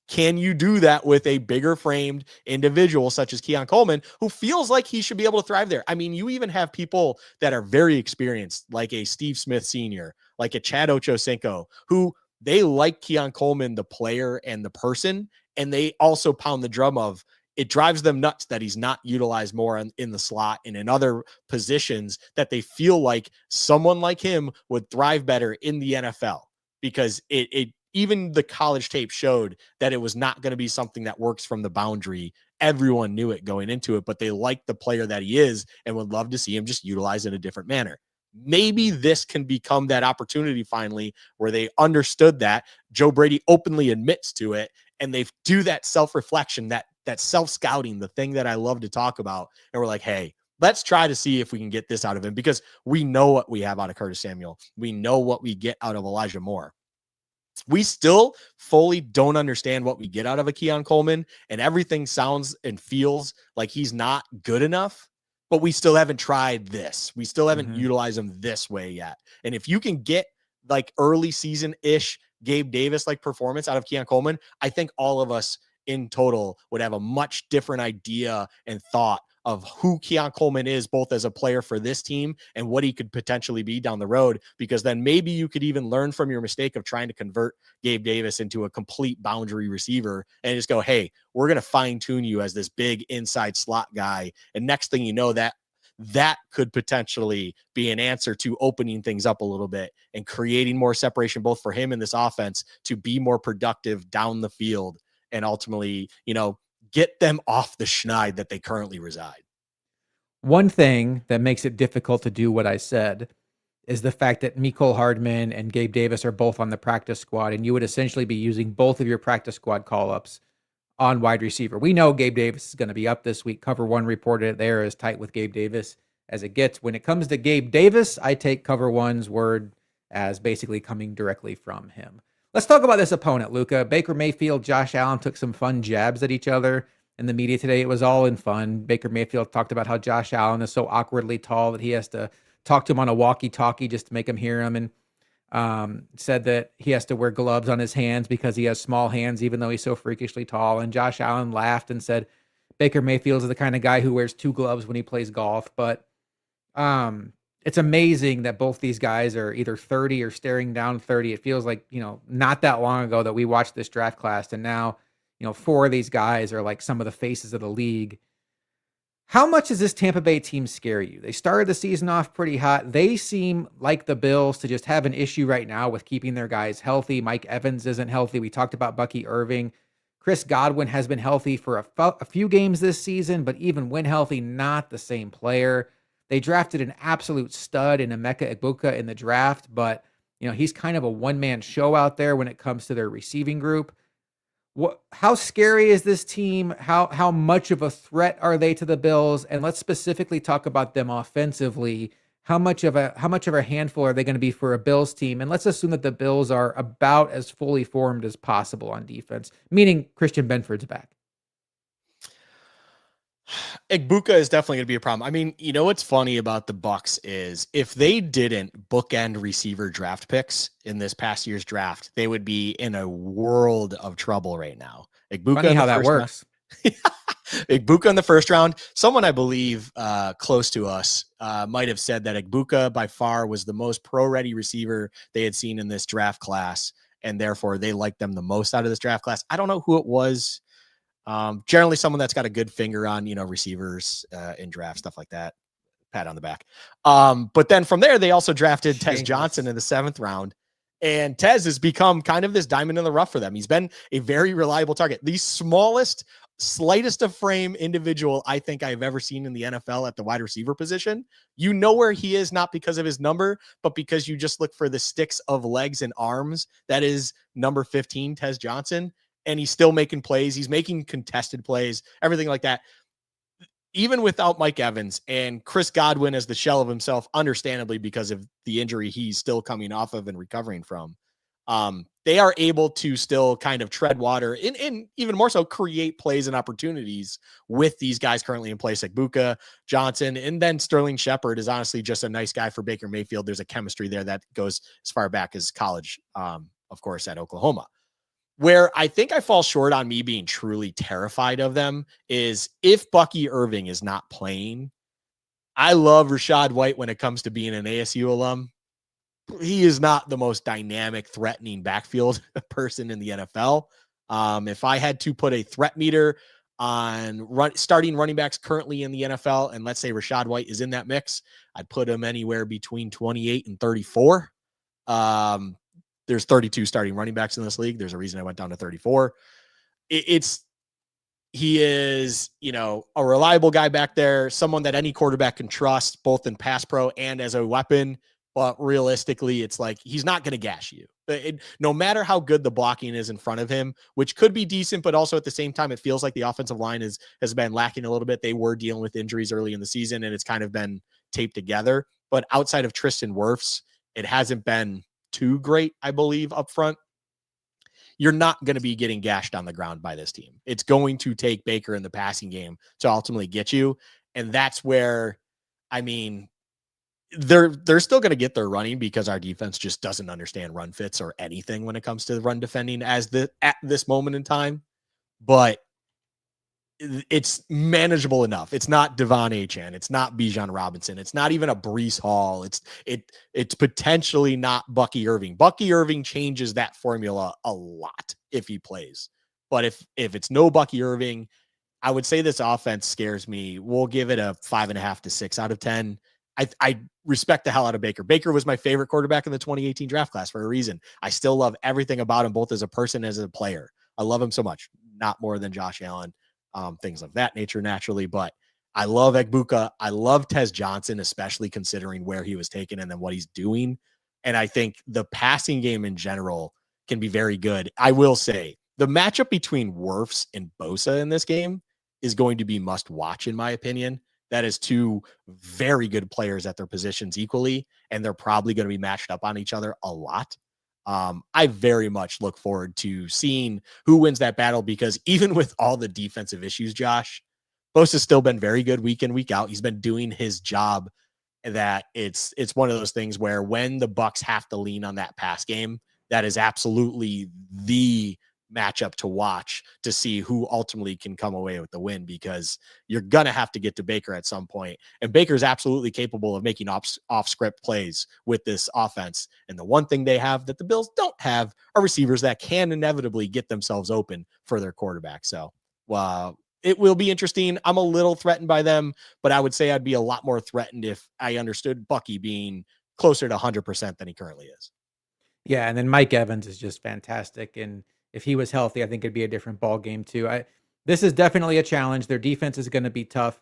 Can you do that with a bigger framed individual such as Keon Coleman, who feels like he should be able to thrive there? I mean, you even have people that are very experienced, like a Steve Smith Sr., like a Chad Ochocinco, who they like Keon Coleman, the player and the person, and they also pound the drum of, it drives them nuts that he's not utilized more in the slot and in other positions that they feel like someone like him would thrive better in the NFL, because it even the college tape showed that it was not going to be something that works from the boundary. Everyone knew it going into it, but they like the player that he is and would love to see him just utilized in a different manner. Maybe this can become that opportunity finally where they understood that. Joe Brady openly admits to it, and they do that self-reflection, that self-scouting, the thing that I love to talk about. And we're like, hey, let's try to see if we can get this out of him, because we know what we have out of Curtis Samuel. We know what we get out of Elijah Moore. We still fully don't understand what we get out of a Keon Coleman, and everything sounds and feels like he's not good enough, but we still haven't tried this. We still haven't utilized him this way yet. And if you can get like early season-ish Gabe Davis like performance out of Keon Coleman, I think all of us in total would have a much different idea and thought of who Keon Coleman is, both as a player for this team and what he could potentially be down the road, because then maybe you could even learn from your mistake of trying to convert Gabe Davis into a complete boundary receiver and just go, hey, we're going to fine tune you as this big inside slot guy. And next thing you know, that could potentially be an answer to opening things up a little bit and creating more separation, both for him and this offense, to be more productive down the field and ultimately, get them off the schneid that they currently reside. One thing that makes it difficult to do what I said is the fact that Mecole Hardman and Gabe Davis are both on the practice squad, and you would essentially be using both of your practice squad call-ups on wide receiver. We know Gabe Davis is going to be up this week. Cover One reported it there as tight with Gabe Davis as it gets. When it comes to Gabe Davis, I take Cover One's word as basically coming directly from him. Let's talk about this opponent, Luka. Baker Mayfield, Josh Allen took some fun jabs at each other in the media today. It was all in fun. Baker Mayfield talked about how Josh Allen is so awkwardly tall that he has to talk to him on a walkie-talkie just to make him hear him, and said that he has to wear gloves on his hands because he has small hands, even though he's so freakishly tall. And Josh Allen laughed and said Baker Mayfield is the kind of guy who wears two gloves when he plays golf. But it's amazing that both these guys are either 30 or staring down 30. It feels like, not that long ago that we watched this draft class, and now, four of these guys are like some of the faces of the league. How much does this Tampa Bay team scare you? They started the season off pretty hot. They seem like the Bills to just have an issue right now with keeping their guys healthy. Mike Evans isn't healthy. We talked about Bucky Irving. Chris Godwin has been healthy for a few games this season, but even when healthy, not the same player. They drafted an absolute stud in Emeka Egbuka in the draft, but he's kind of a one-man show out there when it comes to their receiving group. How scary is this team? How much of a threat are they to the Bills? And let's specifically talk about them offensively. How much of a handful are they going to be for a Bills team? And let's assume that the Bills are about as fully formed as possible on defense, meaning Christian Benford's back. Egbuka is definitely going to be a problem. I mean, what's funny about the Bucs is if they didn't bookend receiver draft picks in this past year's draft, they would be in a world of trouble right now. Egbuka, funny how that works. Egbuka in the first round. Someone I believe close to us might have said that Egbuka by far was the most pro-ready receiver they had seen in this draft class, and therefore they liked them the most out of this draft class. I don't know who it was. Generally someone that's got a good finger on, receivers in draft, stuff like that. Pat on the back. But then from there, they also drafted Tez Johnson in the 7th round. And Tez has become kind of this diamond in the rough for them. He's been a very reliable target. The smallest, slightest of frame individual I think I've ever seen in the NFL at the wide receiver position. You know where he is, not because of his number, but because you just look for the sticks of legs and arms. That is number 15, Tez Johnson. And he's still making plays. He's making contested plays, everything like that. Even without Mike Evans and Chris Godwin as the shell of himself, understandably, because of the injury he's still coming off of and recovering from, they are able to still kind of tread water and even more so create plays and opportunities with these guys currently in place, like Buka, Johnson, and then Sterling Shepard is honestly just a nice guy for Baker Mayfield. There's a chemistry there that goes as far back as college, of course, at Oklahoma. Where I think I fall short on me being truly terrified of them is if Bucky Irving is not playing. I love Rachaad White when it comes to being an ASU alum. He is not the most dynamic, threatening backfield person in the NFL. If I had to put a threat meter on starting running backs currently in the NFL, and let's say Rachaad White is in that mix, I'd put him anywhere between 28 and 34. There's 32 starting running backs in this league. There's a reason I went down to 34. He is, a reliable guy back there, someone that any quarterback can trust, both in pass pro and as a weapon. But realistically, it's like he's not going to gash you. No matter how good the blocking is in front of him, which could be decent, but also at the same time, it feels like the offensive line has been lacking a little bit. They were dealing with injuries early in the season, and it's kind of been taped together. But outside of Tristan Wirfs, it hasn't been too great, I believe, up front. You're not going to be getting gashed on the ground by this team. It's going to take Baker in the passing game to ultimately get you. And that's where, I mean, they're still going to get their running because our defense just doesn't understand run fits or anything when it comes to run defending at this moment in time. But it's manageable enough. It's not Devon Achane. It's not Bijan Robinson. It's not even a Breece Hall. It's potentially not Bucky Irving. Bucky Irving changes that formula a lot if he plays. But if it's no Bucky Irving, I would say this offense scares me. We'll give it a 5.5 to 6 out of 10. I respect the hell out of Baker. Baker was my favorite quarterback in the 2018 draft class for a reason. I still love everything about him, both as a person, as a player. I love him so much. Not more than Josh Allen. Things of that nature naturally, but I love Egbuka. I love Tez Johnson, especially considering where he was taken and then what he's doing. And I think the passing game in general can be very good. I will say the matchup between Wirfs and Bosa in this game is going to be must watch, in my opinion. That is two very good players at their positions equally, and they're probably going to be matched up on each other a lot. I very much look forward to seeing who wins that battle, because even with all the defensive issues, Josh, Bosa's still been very good week in, week out. He's been doing his job. That it's one of those things where when the Bucs have to lean on that pass game, that is absolutely the matchup to watch to see who ultimately can come away with the win, because you're going to have to get to Baker at some point. And Baker's absolutely capable of making off script plays with this offense. And the one thing they have that the Bills don't have are receivers that can inevitably get themselves open for their quarterback. So, it will be interesting. I'm a little threatened by them, but I would say I'd be a lot more threatened if I understood Bucky being closer to 100% than he currently is. Yeah, and then Mike Evans is just fantastic, and if he was healthy, I think it'd be a different ball game too. This is definitely a challenge. Their defense is going to be tough.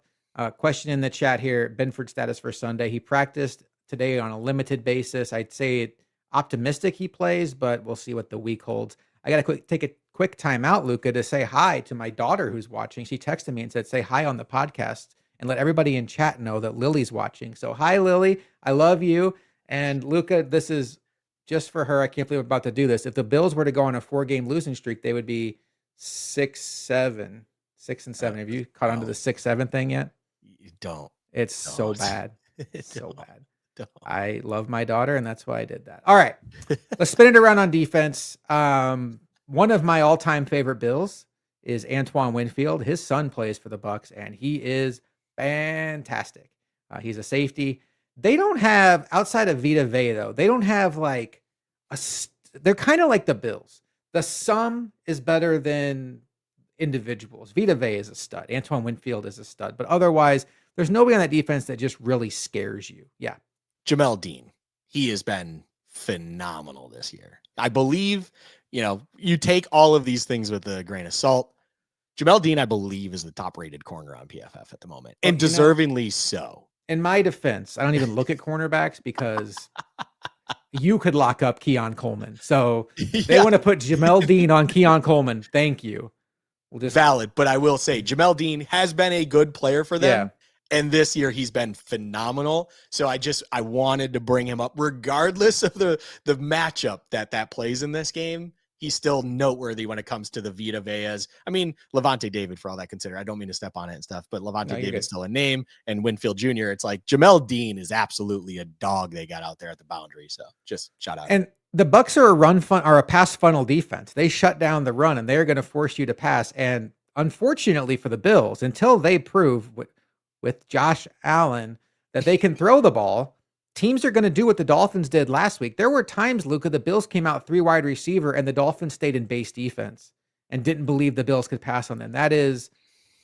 Question in the chat here: Benford status for Sunday. He practiced today on a limited basis. I'd say optimistic he plays, but we'll see what the week holds. I got to take a quick time out, Luka, to say hi to my daughter who's watching. She texted me and said, "Say hi on the podcast and let everybody in chat know that Lily's watching." So hi, Lily. I love you. And Luka, this is just for her. I can't believe I'm about to do this. If the Bills were to go on a 4-game losing streak, they would be 6-7. 6-7. Have you caught on to the 6-7 thing yet? You don't. It's so bad. It's so bad. Don't. I love my daughter, and that's why I did that. All right. Let's spin it around on defense. One of my all-time favorite Bills is Antoine Winfield. His son plays for the Bucs, and he is fantastic. He's a safety. They don't have, outside of Vita Vea, though, they don't have like they're kind of like the Bills. The sum is better than individuals. Vita Vea is a stud. Antoine Winfield is a stud. But otherwise, there's nobody on that defense that just really scares you. Yeah. Jamel Dean. He has been phenomenal this year. I believe, you take all of these things with a grain of salt. Jamel Dean, I believe, is the top-rated corner on PFF at the moment, and deservingly so. In my defense, I don't even look at cornerbacks because you could lock up Keon Coleman. So they want to put Jamel Dean on Keon Coleman. Thank you. Valid, but I will say Jamel Dean has been a good player for them. Yeah. And this year he's been phenomenal. So I wanted to bring him up regardless of the matchup that plays in this game. He's still noteworthy when it comes to the Vita Veas. I mean, Levante David, for all that considered. I don't mean to step on it and stuff, but Levante David's still a name. And Winfield Jr., it's like Jamel Dean is absolutely a dog they got out there at the boundary. So just shout out. And the Bucs are a pass funnel defense. They shut down the run, and they're going to force you to pass. And unfortunately for the Bills, until they prove with Josh Allen that they can throw the ball, teams are going to do what the Dolphins did last week. There were times, Luka, the Bills came out 3 wide receiver and the Dolphins stayed in base defense and didn't believe the Bills could pass on them. That is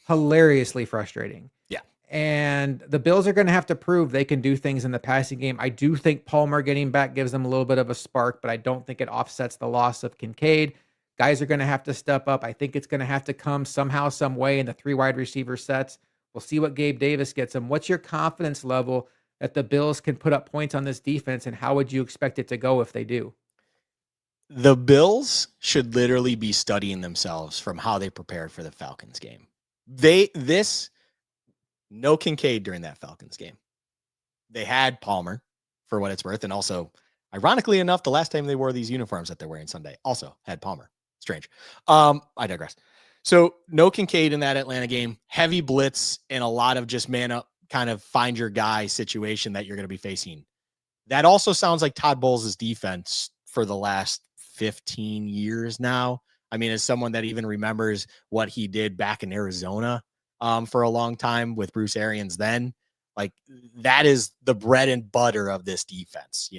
hilariously frustrating. Yeah. And the Bills are going to have to prove they can do things in the passing game. I do think Palmer getting back gives them a little bit of a spark, but I don't think it offsets the loss of Kincaid. Guys are going to have to step up. I think it's going to have to come somehow, some way in the 3 wide receiver sets. We'll see what Gabe Davis gets them. What's your confidence level that the Bills can put up points on this defense, and how would you expect it to go if they do? The Bills should literally be studying themselves from how they prepared for the Falcons game. No Kincaid during that Falcons game. They had Palmer, for what it's worth, and also, ironically enough, the last time they wore these uniforms that they're wearing Sunday also had Palmer. Strange. I digress. So no Kincaid in that Atlanta game. Heavy blitz and a lot of just man up, kind of find your guy situation that you're going to be facing. That also sounds like Todd Bowles' defense for the last 15 years now. I mean, as someone that even remembers what he did back in Arizona for a long time with Bruce Arians then, like that is the bread and butter of this defense.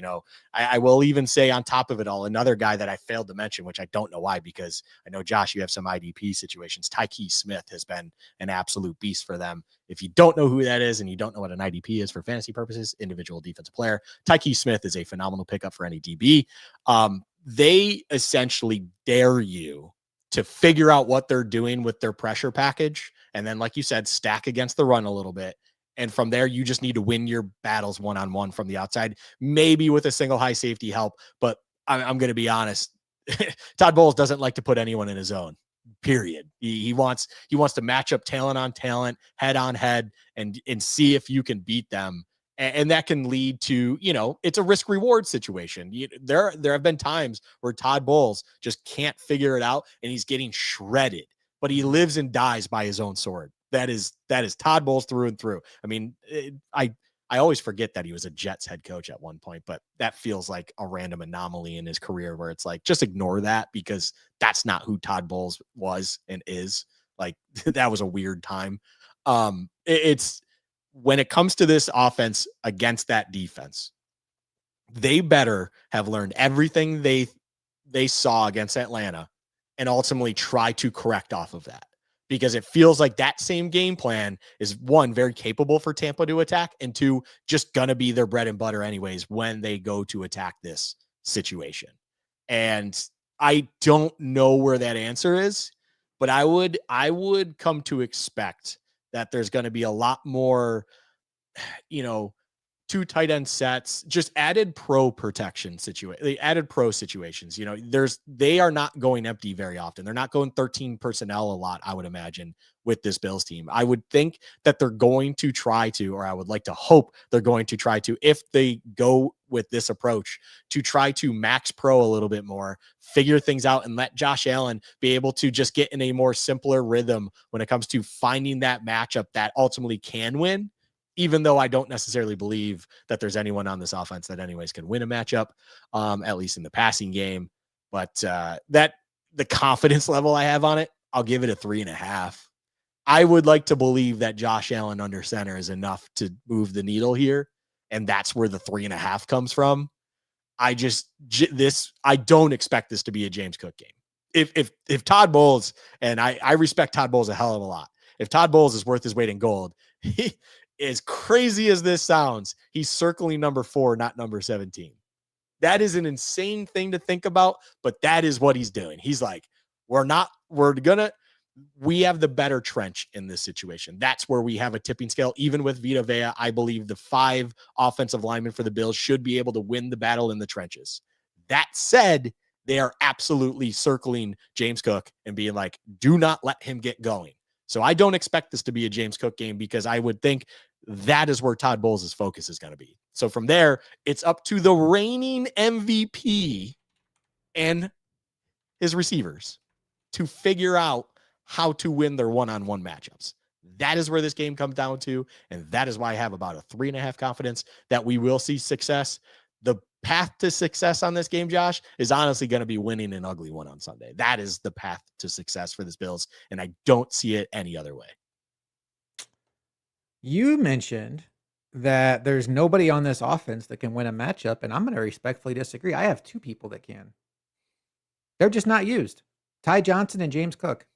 I will even say on top of it all, another guy that I failed to mention, which I don't know why, because I know, Josh, you have some IDP situations. Tyke Smith has been an absolute beast for them. If you don't know who that is and you don't know what an IDP is for fantasy purposes, individual defensive player, Tyke Smith is a phenomenal pickup for any DB. They essentially dare you to figure out what they're doing with their pressure package And then, like you said, stack against the run a little bit. And from there, you just need to win your battles one-on-one from the outside, maybe with a single high safety help. But I'm going to be honest. Todd Bowles doesn't like to put anyone in his zone. Period. He wants to match up talent on talent, head on head, and see if you can beat them. And that can lead to, it's a risk reward situation. There have been times where Todd Bowles just can't figure it out and he's getting shredded, but he lives and dies by his own sword. That is Todd Bowles through and through. I mean, I always forget that he was a Jets head coach at one point, but that feels like a random anomaly in his career where it's like, just ignore that because that's not who Todd Bowles was and is. Like, that was a weird time. It's when it comes to this offense against that defense, they better have learned everything they saw against Atlanta and ultimately try to correct off of that. Because it feels like that same game plan is, one, very capable for Tampa to attack, and two, just going to be their bread and butter anyways when they go to attack this situation. And I don't know where that answer is, but I would come to expect that there's going to be a lot more, two tight end sets, just added pro protection situation, added pro situations. They are not going empty very often. They're not going 13 personnel a lot, I would imagine, with this Bills team. I would think that they're going to try to, or I would like to hope they're going to try to, if they go with this approach, to try to max pro a little bit more, figure things out, and let Josh Allen be able to just get in a more simpler rhythm when it comes to finding that matchup that ultimately can win. Even though I don't necessarily believe that there's anyone on this offense that anyways can win a matchup, at least in the passing game. But that the confidence level I have on it, I'll give it a 3.5. I would like to believe that Josh Allen under center is enough to move the needle here. And that's where the 3.5 comes from. I don't expect this to be a James Cook game. If Todd Bowles, and I respect Todd Bowles a hell of a lot. If Todd Bowles is worth his weight in gold, as crazy as this sounds, he's circling number 4, not number 17. That is an insane thing to think about, but that is what he's doing. He's like, we have the better trench in this situation. That's where we have a tipping scale. Even with Vita Vea, I believe the 5 offensive linemen for the Bills should be able to win the battle in the trenches. That said, they are absolutely circling James Cook and being like, do not let him get going. So I don't expect this to be a James Cook game because I would think that is where Todd Bowles' focus is going to be. So from there, it's up to the reigning MVP and his receivers to figure out how to win their one-on-one matchups. That is where this game comes down to, and that is why I have about a 3.5 confidence that we will see success. The path to success on this game, Josh, is honestly going to be winning an ugly one on Sunday. That is the path to success for this Bills, and I don't see it any other way. You mentioned that there's nobody on this offense that can win a matchup, and I'm going to respectfully disagree. I have 2 people that can. They're just not used. Ty Johnson and James Cook.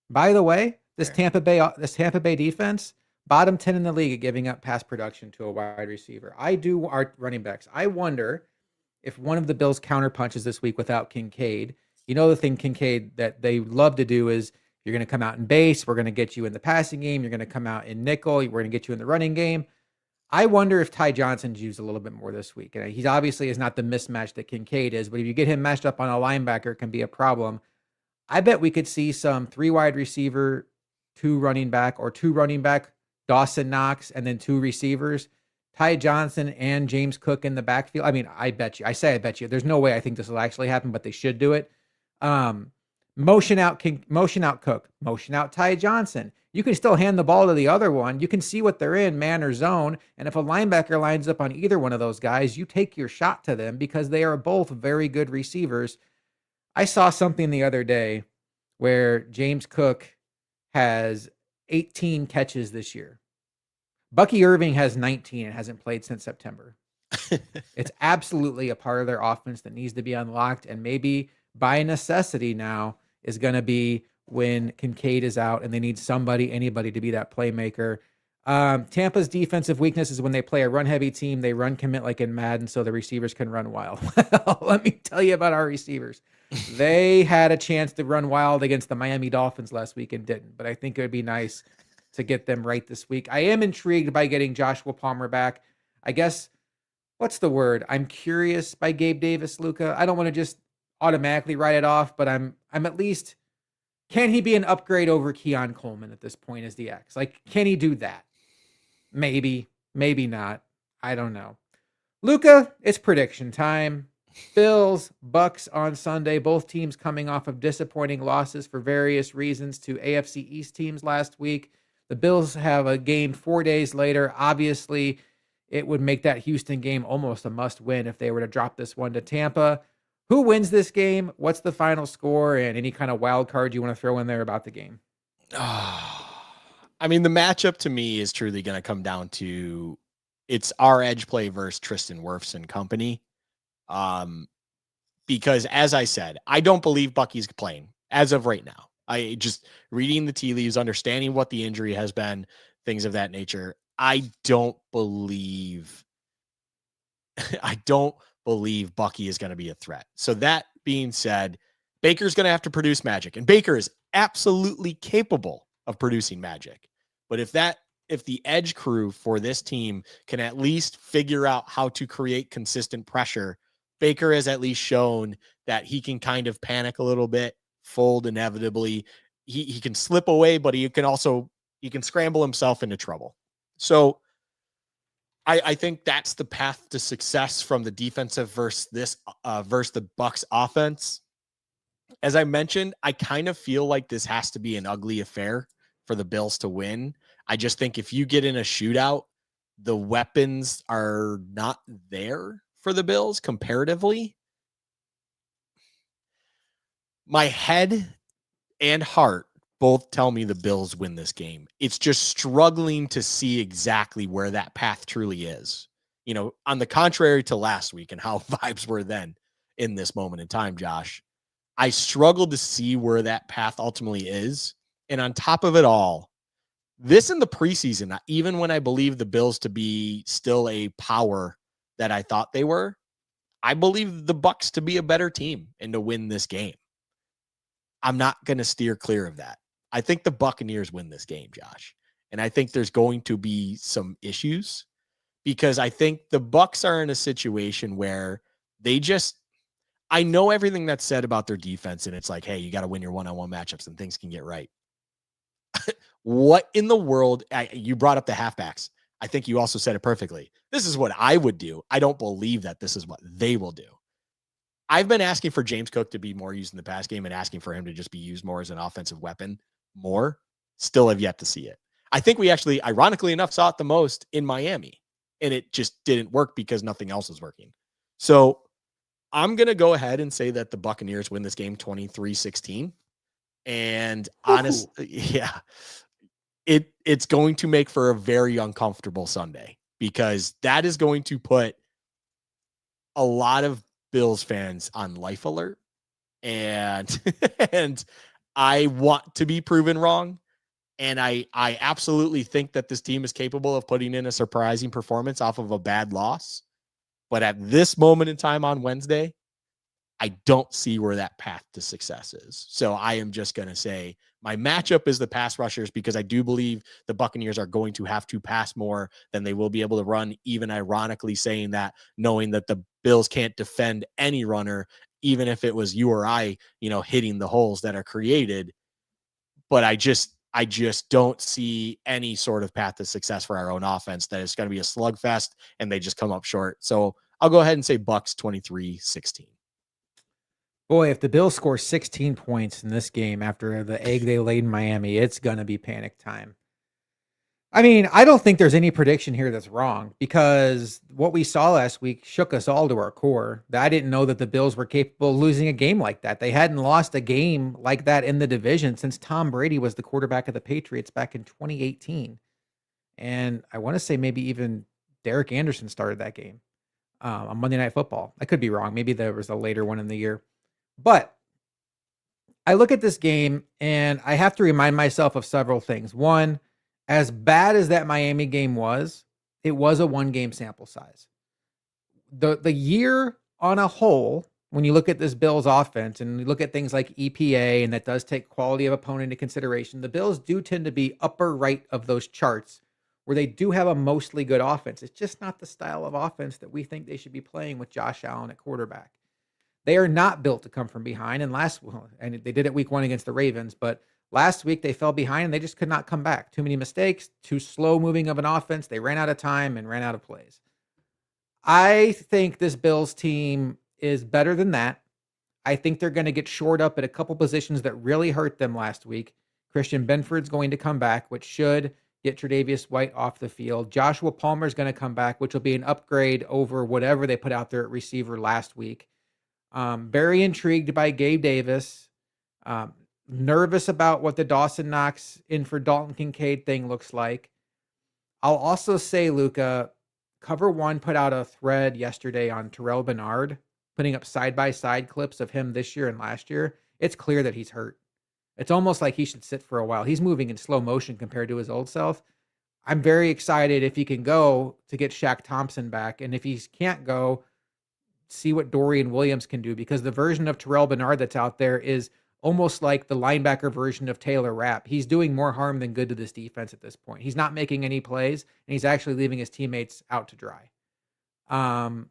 By the way, this Tampa Bay defense, bottom 10 in the league at giving up pass production to a wide receiver. Our running backs. I wonder if one of the Bills counter punches this week without Kincaid. The thing Kincaid that they love to do is, you're going to come out in base. We're going to get you in the passing game. You're going to come out in nickel. We're going to get you in the running game. I wonder if Ty Johnson's used a little bit more this week. And he's obviously is not the mismatch that Kincaid is, but if you get him matched up on a linebacker, it can be a problem. I bet we could see some 3 wide receiver, 2 running back, or 2 running back, Dawson Knox, and then 2 receivers, Ty Johnson and James Cook in the backfield. I mean, I bet you. There's no way I think this will actually happen, but they should do it. Motion out Cook, motion out Ty Johnson. You can still hand the ball to the other one. You can see what they're in, man or zone. And if a linebacker lines up on either one of those guys, you take your shot to them because they are both very good receivers. I saw something the other day where James Cook has 18 catches this year. Bucky Irving has 19 and hasn't played since September. It's absolutely a part of their offense that needs to be unlocked, and maybe by necessity now is going to be when Kincaid is out and they need anybody to be that playmaker. Tampa's defensive weakness is when they play a run-heavy team, they run commit like in Madden so the receivers can run wild. Well, let me tell you about our receivers. They had a chance to run wild against the Miami Dolphins last week and didn't, but I think it would be nice to get them right this week. I am intrigued by getting Joshua Palmer back. I guess, what's the word? I'm curious by Gabe Davis, Luka. I don't want to just automatically write it off, but I'm at least, can he be an upgrade over Keon Coleman at this point as the X? Like, can he do that? Maybe, maybe not. I don't know. Luka, it's prediction time. Bills, Bucs on Sunday. Both teams coming off of disappointing losses for various reasons to AFC East teams last week. The Bills have a game 4 days later. Obviously, it would make that Houston game almost a must win if they were to drop this one to Tampa. Who wins this game? What's the final score? And any kind of wild card you want to throw in there about the game? I mean, the matchup to me is truly going to come down to it's our edge play versus Tristan Wirfs and company. Because as I said, I don't believe Bucky's playing as of right now. I just reading the tea leaves, understanding what the injury has been, things of that nature. I don't believe Bucky is going to be a threat. So that being said, Baker's going to have to produce magic, and Baker is absolutely capable of producing magic. But if the edge crew for this team can at least figure out how to create consistent pressure, Baker has at least shown that he can kind of panic a little bit, fold inevitably. He can slip away, but he can scramble himself into trouble. So I think that's the path to success from the defensive versus the Bucs offense. As I mentioned, I kind of feel like this has to be an ugly affair for the Bills to win. I just think if you get in a shootout, the weapons are not there for the Bills comparatively. My head and heart both tell me the Bills win this game. It's just struggling to see exactly where that path truly is. You know, on the contrary to last week and how vibes were then in this moment in time, Josh, I struggled to see where that path ultimately is. And on top of it all, this in the preseason, even when I believe the Bills to be still a power that I thought they were, I believe the Bucs to be a better team and to win this game. I'm not going to steer clear of that. I think the Buccaneers win this game, Josh. And I think there's going to be some issues because I think the Bucs are in a situation where I know everything that's said about their defense, and it's like, hey, you got to win your one-on-one matchups and things can get right. What in the world? You brought up the halfbacks. I think you also said it perfectly. This is what I would do. I don't believe that this is what they will do. I've been asking for James Cook to be more used in the pass game and asking for him to just be used more as an offensive weapon more. Still have yet to see it. I think we actually, ironically enough, saw it the most in Miami, and it just didn't work because nothing else was working. So I'm going to go ahead and say that the Buccaneers win this game 23-16. And honestly, yeah, it's going to make for a very uncomfortable Sunday because that is going to put a lot of Bills fans on life alert. And and I want to be proven wrong. And I absolutely think that this team is capable of putting in a surprising performance off of a bad loss. But at this moment in time on Wednesday, I don't see where that path to success is. So I am just going to say my matchup is the pass rushers because I do believe the Buccaneers are going to have to pass more than they will be able to run, even ironically saying that, knowing that the Bills can't defend any runner, even if it was you or I, hitting the holes that are created. But I just don't see any sort of path to success for our own offense, that it's going to be a slugfest and they just come up short. So I'll go ahead and say Bucs 23-16. Boy, if the Bills score 16 points in this game after the egg they laid in Miami, it's going to be panic time. I mean, I don't think there's any prediction here that's wrong because what we saw last week shook us all to our core. I didn't know that the Bills were capable of losing a game like that. They hadn't lost a game like that in the division since Tom Brady was the quarterback of the Patriots back in 2018. And I want to say maybe even Derek Anderson started that game on Monday Night Football. I could be wrong. Maybe there was a later one in the year. But I look at this game and I have to remind myself of several things. One, as bad as that Miami game was, it was a 1-game sample size. The year on a whole, when you look at this Bills offense and you look at things like EPA, and that does take quality of opponent into consideration, the Bills do tend to be upper right of those charts where they do have a mostly good offense. It's just not the style of offense that we think they should be playing with Josh Allen at quarterback. They are not built to come from behind. And they did it week 1 against the Ravens, but last week they fell behind and they just could not come back. Too many mistakes, too slow moving of an offense. They ran out of time and ran out of plays. I think this Bills team is better than that. I think they're going to get shored up at a couple positions that really hurt them last week. Christian Benford's going to come back, which should get Tre'Davious White off the field. Joshua Palmer is going to come back, which will be an upgrade over whatever they put out there at receiver last week. Very intrigued by Gabe Davis. Nervous about what the Dawson Knox in for Dalton Kincaid thing looks like. I'll also say, Luka, Cover One put out a thread yesterday on Terrell Bernard, putting up side-by-side clips of him this year and last year. It's clear that he's hurt. It's almost like he should sit for a while. He's moving in slow motion compared to his old self. I'm very excited if he can go to get Shaq Thompson back. And if he can't go, see what Dorian Williams can do, because the version of Terrell Bernard that's out there is almost like the linebacker version of Taylor Rapp. He's doing more harm than good to this defense at this point. He's not making any plays, and he's actually leaving his teammates out to dry.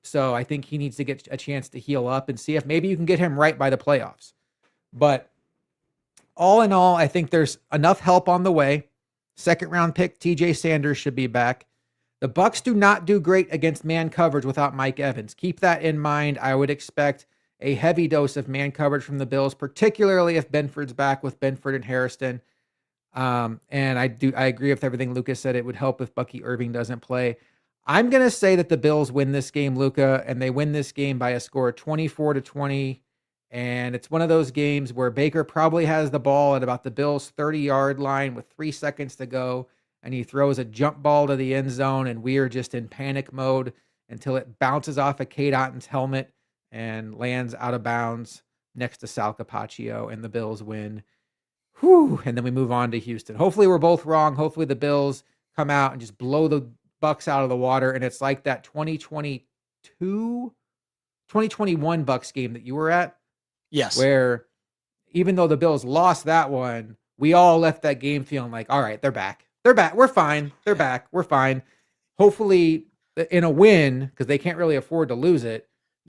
So I think he needs to get a chance to heal up and see if maybe you can get him right by the playoffs. But all in all, I think there's enough help on the way. Second round pick TJ Sanders should be back. The Bucs do not do great against man coverage without Mike Evans. Keep that in mind. I would expect a heavy dose of man coverage from the Bills, particularly if Benford's back with Benford and Hairston. And I agree with everything Lucas said. It would help if Bucky Irving doesn't play. I'm going to say that the Bills win this game, Luka, and they win this game by a score of 24-20. And it's one of those games where Baker probably has the ball at about the Bills' 30-yard line with 3 seconds to go, and he throws a jump ball to the end zone, and we are just in panic mode until it bounces off of Cade Otton's helmet and lands out of bounds next to Sal Capaccio, and the Bills win. Whew, and then we move on to Houston. Hopefully we're both wrong. Hopefully the Bills come out and just blow the Bucs out of the water, and it's like that 2021 Bucs game that you were at. Yes. Where even though the Bills lost that one, we all left that game feeling like, all right, they're back. They're back. We're fine. They're back. We're fine. Hopefully in a win, because they can't really afford to lose it,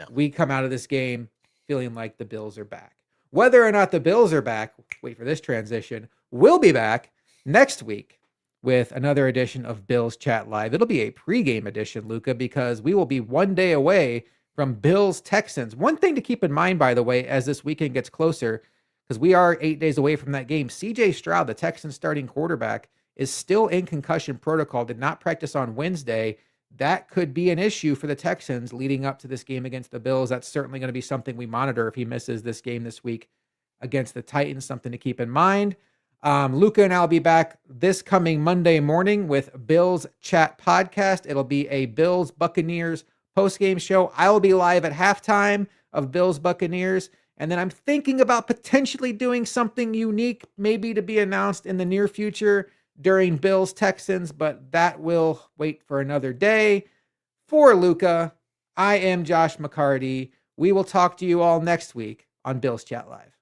we come out of this game feeling like the Bills are back. Whether or not the Bills are back, wait for this transition, we'll be back next week with another edition of Bills Chat Live. It'll be a pregame edition, Luka, because we will be 1 day away from Bills Texans. One thing to keep in mind, by the way, as this weekend gets closer, because we are 8 days away from that game, CJ Stroud, the Texans starting quarterback, is still in concussion protocol, did not practice on Wednesday. That could be an issue for the Texans leading up to this game against the Bills. That's certainly going to be something we monitor if he misses this game this week against the Titans, something to keep in mind. Luka and I will be back this coming Monday morning with Bills Chat Podcast. It'll be a Bills Buccaneers post-game show. I will be live at halftime of Bills Buccaneers. And then I'm thinking about potentially doing something unique, maybe to be announced in the near future during Bills Texans, but that will wait for another day. For Luka, I am Josh McCarty. We will talk to you all next week on Bills Chat Live.